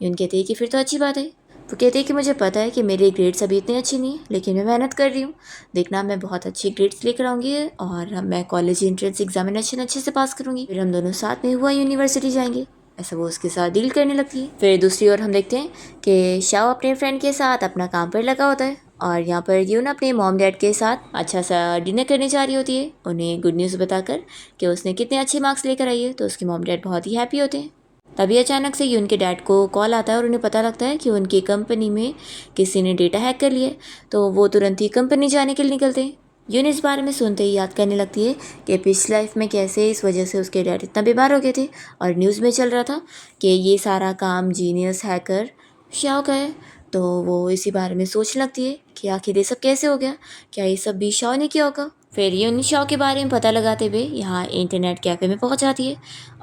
यून कहती है कि फिर तो अच्छी बात है। वो कहती है कि मुझे पता है कि मेरे ग्रेड्स अभी इतने अच्छे नहीं हैं, लेकिन मैं मेहनत कर रही हूँ, देखना मैं बहुत अच्छी ग्रेड्स लेकर आऊँगी और मैं कॉलेज एंट्रेंस एग्जामिनेशन अच्छे से पास करूँगी, फिर हम दोनों साथ में हुआ यूनिवर्सिटी जाएंगे। ऐसा वो उसके साथ डील करने लगती है। फिर दूसरी ओर हम देखते हैं कि शाओ अपने फ्रेंड के साथ अपना काम पर लगा होता है और यहाँ पर यून अपने मॉम डैड के साथ अच्छा सा डिनर करने जा रही होती है, उन्हें गुड न्यूज़ बताकर कि उसने कितने अच्छे मार्क्स लेकर आई है। तो उसके मॉम डैड बहुत ही हैप्पी होते हैं। तभी अचानक से यून के डैड को कॉल आता है और उन्हें पता लगता है कि उनकी कंपनी में किसी ने डेटा हैक कर लिया है। तो वो तुरंत ही कंपनी जाने के लिए निकलते हैं। यून इस बारे में सुनते ही याद करने लगती है कि पिछली लाइफ में कैसे इस वजह से उसके डैड इतना बीमार हो गए थे और न्यूज़ में चल रहा था कि ये सारा काम जीनियस हैकर शाओ का है। तो वो इसी बारे में सोचने लगती है कि आखिर ये सब कैसे हो गया, क्या ये सब भी शाओ ने किया होगा। फिर यून शाओ के बारे में पता लगाते हुए यहाँ इंटरनेट कैफ़े में पहुँच जाती है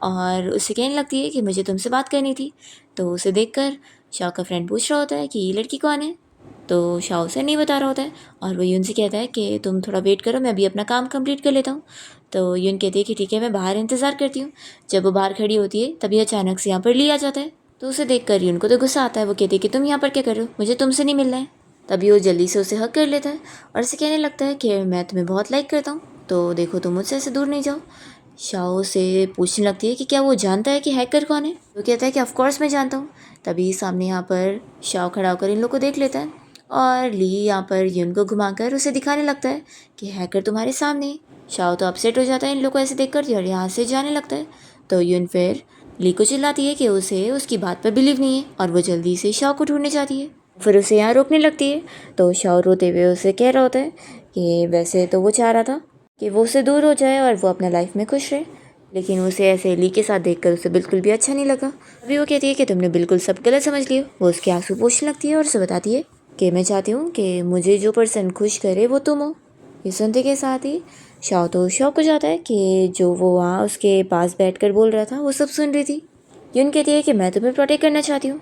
और उसे कहने लगती है कि मुझे तुमसे बात करनी थी। तो उसे देखकर शाओ का फ्रेंड पूछ रहा होता है कि ये लड़की कौन है। तो शाओ उसे नहीं बता रहा होता है और वो यून से कहता है कि तुम थोड़ा वेट करो, मैं अभी अपना काम कंप्लीट कर लेता हूँ। तो यून कहती है कि ठीक है, मैं बाहर इंतज़ार करती हूँ। जब वो बाहर खड़ी होती है तभी अचानक से यहाँ पर ली आ जाता है। तो उसे देख कर यून को तो गुस्सा आता है। वो कहती है कि तुम यहाँ पर क्या कर रहे हो, मुझे तुमसे नहीं मिलना है। तभी वो जल्दी से उसे हग कर लेता है और उसे कहने लगता है कि मैं तुम्हें बहुत लाइक करता हूँ, तो देखो तुम मुझसे ऐसे दूर नहीं जाओ। शाओ से पूछने लगती है कि क्या वो जानता है कि हैकर कौन है। वो कहता है कि ऑफ कोर्स मैं जानता हूँ। तभी सामने यहाँ पर शाओ खड़ा होकर इन लोग को देख लेता है और ली यहाँ पर यून को घुमाकर उसे दिखाने लगता है कि हैकर तुम्हारे सामने है। शाओ तो अपसेट हो जाता है इन लोग को ऐसे देखकर और यहाँ से जाने लगता है। तो यून फिर ली को चिल्लाती है कि उसे उसकी बात पर बिलीव नहीं है और वो जल्दी से शाओ को ढूंढने जाती है। फिर उसे यहाँ रोकने लगती है। तो शाओ रोते हुए उसे कह रहा होता है कि वैसे तो वो चाह रहा था कि वो उससे दूर हो जाए और वो अपना लाइफ में खुश रहे, लेकिन उसे ऐसे ली के साथ देखकर उसे बिल्कुल भी अच्छा नहीं लगा। अभी वो कहती है कि तुमने बिल्कुल सब गलत समझ लिया। वो उसके आंसू पोंछने लगती है और उसे बताती है कि मैं चाहती हूँ कि मुझे जो पर्सन खुश करे वो तुम हो। ये सुनते के साथ ही शाओ तो शौक हो जाता है कि जो वो वहाँ उसके पास बैठकर बोल रहा था वो सब सुन रही थी। यून कहती है कि मैं तुम्हें प्रोटेक्ट करना चाहती हूँ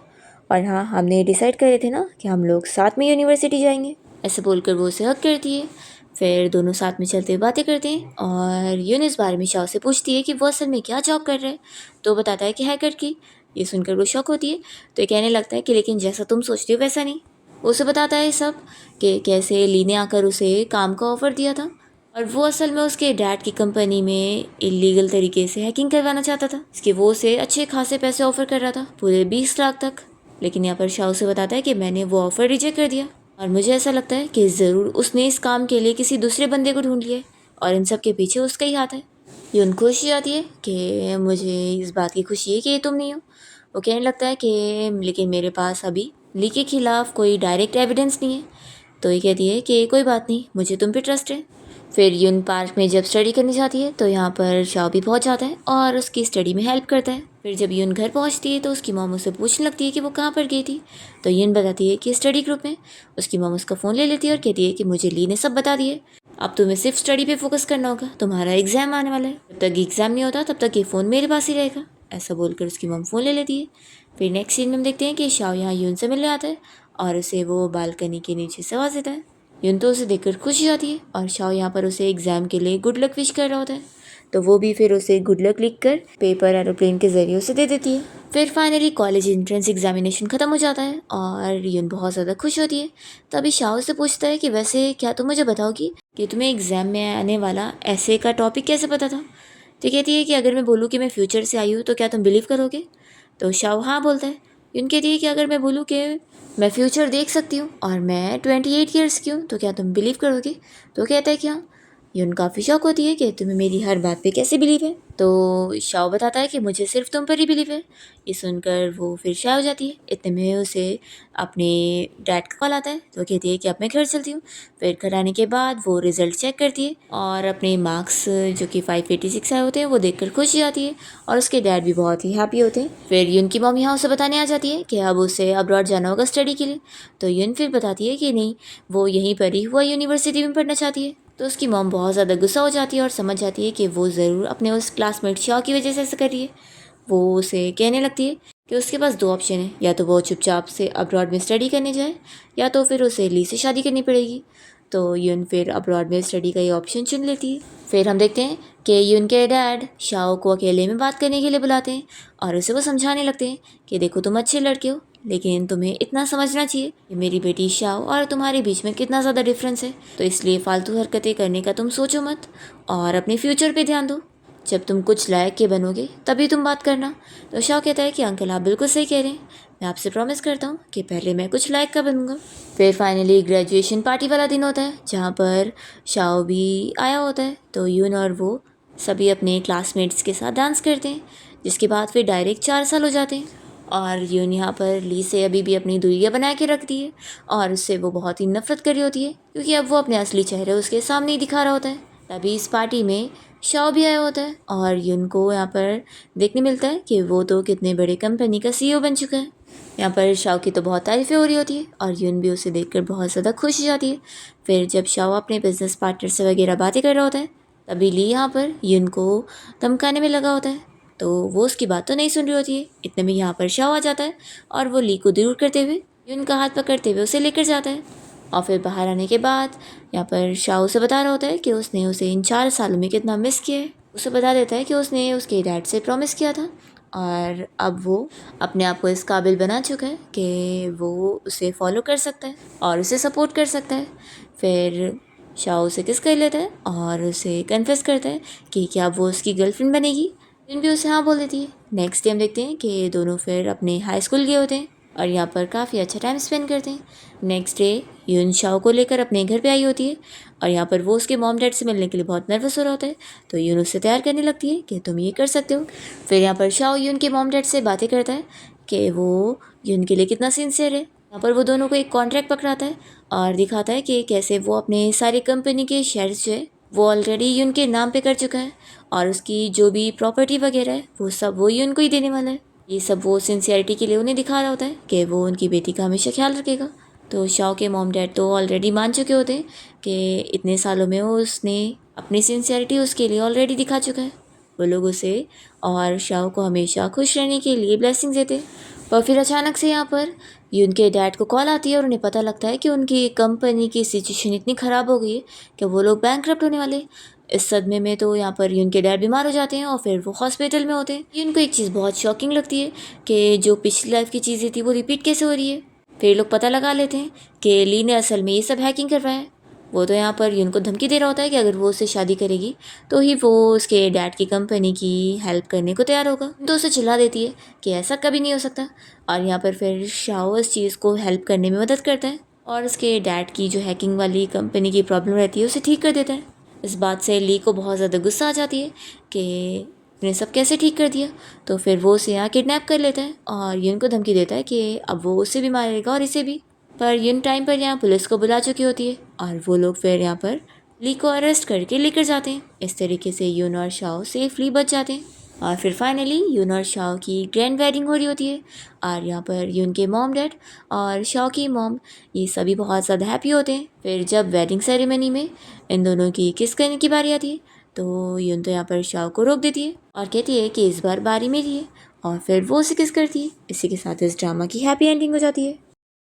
और हाँ, हमने डिसाइड करे थे ना कि हम लोग साथ में यूनिवर्सिटी जाएंगे। ऐसे बोलकर वो उसे हक करती है। फिर दोनों साथ में चलते हुए बातें करते हैं और यून इस बारे में शाओ से पूछती है कि वो असल में क्या जॉब कर रहा है। तो बताता है कि हैकर की। ये सुनकर वो शौक होती है। तो ये कहने लगता है कि लेकिन जैसा तुम सोचती हो वैसा नहीं। वो उसे बताता है सब कि कैसे ली ने आकर उसे काम का ऑफ़र दिया था और वो असल में उसके डैड की कंपनी में इलीगल तरीके से हैकिंग करवाना चाहता था। इसके वो उसे अच्छे खासे पैसे ऑफ़र कर रहा था, पूरे 20 लाख तक। लेकिन यहाँ पर शाओ से बताता है कि मैंने वो ऑफ़र रिजेक्ट कर दिया और मुझे ऐसा लगता है कि ज़रूर उसने इस काम के लिए किसी दूसरे बंदे को ढूंढ लिया है और इन सब के पीछे उसका ही हाथ है। यून खुश हो जाती है कि मुझे इस बात की खुशी है कि ये तुम नहीं हो। वो कहने लगता है कि लेकिन मेरे पास अभी ली के खिलाफ कोई डायरेक्ट एविडेंस नहीं है। तो ये कहती है कि कोई बात नहीं, मुझे तुम पे ट्रस्ट है। फिर यून पार्क में जब स्टडी करने जाती है तो यहाँ पर शाओ भी पहुँच जाता है और उसकी स्टडी में हेल्प करता है। फिर जब यून घर पहुँचती है तो उसकी मॉम उससे पूछने लगती है कि वो कहाँ पर गई थी। तो यून बताती है कि स्टडी ग्रुप में। उसकी मॉम उसका फ़ोन ले लेती है और कहती है कि मुझे ली ने सब बता दिए, अब तुम्हें सिर्फ स्टडी पे फोकस करना होगा, तुम्हारा एग्ज़ाम आने वाला है, जब तक एग्ज़ाम नहीं होता तब तक ये फ़ोन मेरे पास ही रहेगा। ऐसा बोलकर उसकी मॉम फ़ोन ले लेती है। फिर नेक्स्ट सीन में हम देखते हैं कि शाओ यहाँ यून से मिलने आता है और उसे वो बालकनी के नीचे से आवाज़ देता है। यून तो उसे देखकर खुश हो जाती है और शाओ यहाँ पर उसे एग्ज़ाम के लिए गुड लक विश कर रहा होता है। तो वो भी फिर उसे गुड लक लिख कर पेपर एरोप्लेन के ज़रिए उसे दे देती है। फिर फाइनली कॉलेज एंट्रेंस एग्जामिनेशन ख़त्म हो जाता है और यून बहुत ज़्यादा खुश होती है। तभी शाओ से पूछता है कि वैसे क्या तुम मुझे बताओगी कि तुम्हें एग्ज़ाम में आने वाला ऐसे का टॉपिक कैसे पता था। तो कहती है कि अगर मैं बोलूँ कि मैं फ्यूचर से आई हूँ तो क्या तुम बिलीव करोगे। तो शाओ हाँ बोलता है। यून कहती है कि अगर मैं बोलूँ कि मैं फ्यूचर देख सकती हूँ और मैं 28 ईयर्स की हूँ तो क्या तुम बिलीव करोगे। तो कहता है कि हाँ। यून काफ़ी शौक होती है कि तुम्हें मेरी हर बात पे कैसे बिलीव है। तो शाओ बताता है कि मुझे सिर्फ तुम पर ही बिलीव है। ये सुनकर वो फिर शाय हो जाती है। इतने में उसे अपने डैड का कॉल आता है। तो कहती है कि अब मैं घर चलती हूँ। फिर घर आने के बाद वो रिज़ल्ट चेक करती है और अपने मार्क्स जो कि 586 आए होते हैं वो देखकर खुश हो जाती है और उसके डैड भी बहुत ही हैप्पी होते हैं। फिर यून की मॉम यहाँ उसे बताने आ जाती है कि अब उसे अब्रॉड जाना होगा स्टडी के लिए। तो यून फिर बताती है कि नहीं, वो यहीं पर ही हुआ यूनिवर्सिटी में पढ़ना चाहती है। तो उसकी मॉम बहुत ज़्यादा गुस्सा हो जाती है और समझ जाती है कि वो ज़रूर अपने उस क्लासमेट शाओ की वजह से ऐसा कर रही है। वो उसे कहने लगती है कि उसके पास दो ऑप्शन है, या तो वो चुपचाप से अब्रॉड में स्टडी करने जाए या तो फिर उसे ली से शादी करनी पड़ेगी। तो यून फिर अब्रॉड में स्टडी का ये ऑप्शन चुन लेती है। फिर हम देखते हैं कि यून के डैड शाओ को अकेले में बात करने के लिए बुलाते हैं और उसे वो समझाने लगते हैं कि देखो तुम अच्छे लड़के हो, लेकिन तुम्हें इतना समझना चाहिए कि मेरी बेटी शाओ और तुम्हारे बीच में कितना ज़्यादा डिफरेंस है। तो इसलिए फालतू हरकतें करने का तुम सोचो मत और अपने फ्यूचर पे ध्यान दो। जब तुम कुछ लायक के बनोगे तभी तुम बात करना। तो शाओ कहता है कि अंकल आप बिल्कुल सही कह रहे हैं, मैं आपसे प्रॉमिस करता हूँ कि पहले मैं कुछ लायक का बनूंगा। फिर फाइनली ग्रेजुएशन पार्टी वाला दिन होता है जहाँ पर शाओ भी आया होता है। तो यून और वो सभी अपने क्लासमेट्स के साथ डांस करते हैं, जिसके बाद फिर डायरेक्ट 4 साल हो जाते हैं और यून यहाँ पर ली से अभी भी अपनी दूरियाँ बना के रखती है और उससे वो बहुत ही नफरत कर रही होती है क्योंकि अब वो अपने असली चेहरे उसके सामने ही दिखा रहा होता है। तभी इस पार्टी में शाओ भी आया होता है और यून को यहाँ पर देखने मिलता है कि वो तो कितने बड़े कंपनी का CEO बन चुका है। यहाँ पर शाओ की तो बहुत तारीफ़ें हो रही होती है और यून भी उसे देखकर बहुत ज़्यादा खुश हो जाती है। फिर जब शाओ अपने बिजनेस पार्टनर से वगैरह बातें कर रहा होता है, तभी ली यहाँ पर यून को धमकाने में लगा होता है, तो वो उसकी बात तो नहीं सुन रही होती है। इतने में यहाँ पर शाओ आ जाता है और वो ली को दूर करते हुए यून का हाथ पकड़ते हुए उसे लेकर जाता है। और फिर बाहर आने के बाद यहाँ पर शाओ उसे बता रहा होता है कि उसने उसे इन 4 सालों में कितना मिस किया है। उसे बता देता है कि उसने उसके डैड से प्रॉमिस किया था और अब वो अपने आप को इस काबिल बना चुका है कि वो उसे फॉलो कर सकता है और उसे सपोर्ट कर सकता है। फिर शाओ उसे किस कर लेता है और उसे कन्फेस करता है कि क्या वो उसकी गर्लफ्रेंड बनेगी। यून भी उसे हाँ बोल देती है। नेक्स्ट डे हम देखते हैं कि दोनों फिर अपने हाई स्कूल गए होते हैं और यहाँ पर काफ़ी अच्छा टाइम स्पेंड करते हैं। नेक्स्ट डे यून शाओ को लेकर अपने घर पे आई होती है और यहाँ पर वो उसके मॉम डैड से मिलने के लिए बहुत नर्वस हो रहा होता है, तो यून उससे तैयार करने लगती है कि तुम ये कर सकते हो। फिर यहाँ पर शाओ यून के मॉम डैड से बातें करता है कि वो यून के लिए कितना सिंसियर है। यहाँ पर वो दोनों को एक कॉन्ट्रैक्ट पकड़ाता है और दिखाता है कि कैसे वो अपने सारे कंपनी के शेयर्स जो है वो ऑलरेडी यून के नाम पे कर चुका है और उसकी जो भी प्रॉपर्टी वगैरह है वो सब वो यून को ही देने वाला है। ये सब वो सिंसियरिटी के लिए उन्हें दिखा रहा होता है कि वो उनकी बेटी का हमेशा ख्याल रखेगा। तो शाओ के मॉम डैड तो ऑलरेडी मान चुके होते हैं कि इतने सालों में वो उसने अपनी सिंसियरिटी उसके लिए ऑलरेडी दिखा चुका है। वो लोग उसे और शाओ को हमेशा खुश रहने के लिए ब्लेसिंग्स देते हैं। पर फिर अचानक से यहाँ पर यून के डैड को कॉल आती है और उन्हें पता लगता है कि उनकी कंपनी की सिचुएशन इतनी ख़राब हो गई है कि वो लोग बैंकरप्ट होने वाले। इस सदमे में तो यहाँ पर यून के डैड बीमार हो जाते हैं और फिर वो हॉस्पिटल में होते हैं। यून को एक चीज़ बहुत शॉकिंग लगती है कि जो पिछली लाइफ की चीज़ें थी वो रिपीट कैसे हो रही है। फिर लोग पता लगा लेते हैं कि ली ने असल में ये सब हैकिंग करवाया है। वो तो यहाँ पर यून को धमकी दे रहा होता है कि अगर वो उससे शादी करेगी तो ही वो उसके डैड की कंपनी की हेल्प करने को तैयार होगा। तो उसे चिल्ला देती है कि ऐसा कभी नहीं हो सकता और यहाँ पर फिर शाओ इस चीज़ को हेल्प करने में मदद करता है और उसके डैड की जो हैकिंग वाली कंपनी की प्रॉब्लम रहती है उसे ठीक कर देता है। इस बात से ली को बहुत ज़्यादा गुस्सा आ जाती है कि ने सब कैसे ठीक कर दिया। तो फिर वो उसे यहाँ किडनैप कर लेता है और यून को धमकी देता है कि अब वो उसे भी मारेगा और इसे भी। पर यून टाइम पर यहाँ पुलिस को बुला चुकी होती है और वो लोग फिर यहाँ पर ली को अरेस्ट करके लेकर जाते हैं। इस तरीके से यून और शाओ सेफली बच जाते हैं और फिर फाइनली यून और शाओ की ग्रैंड वेडिंग हो रही होती है और यहाँ पर यून के मॉम डैड और शाओ की मॉम ये सभी बहुत ज़्यादा हैप्पी होते हैं। फिर जब वेडिंग सेरेमनी में इन दोनों की किस करने की बारी आती है तो यून तो यहाँ पर शाओ को रोक देती है और कहती है कि इस बार बारी मेरी है और फिर वो उसे किस करती है। इसी के साथ इस ड्रामा की हैप्पी एंडिंग हो जाती है।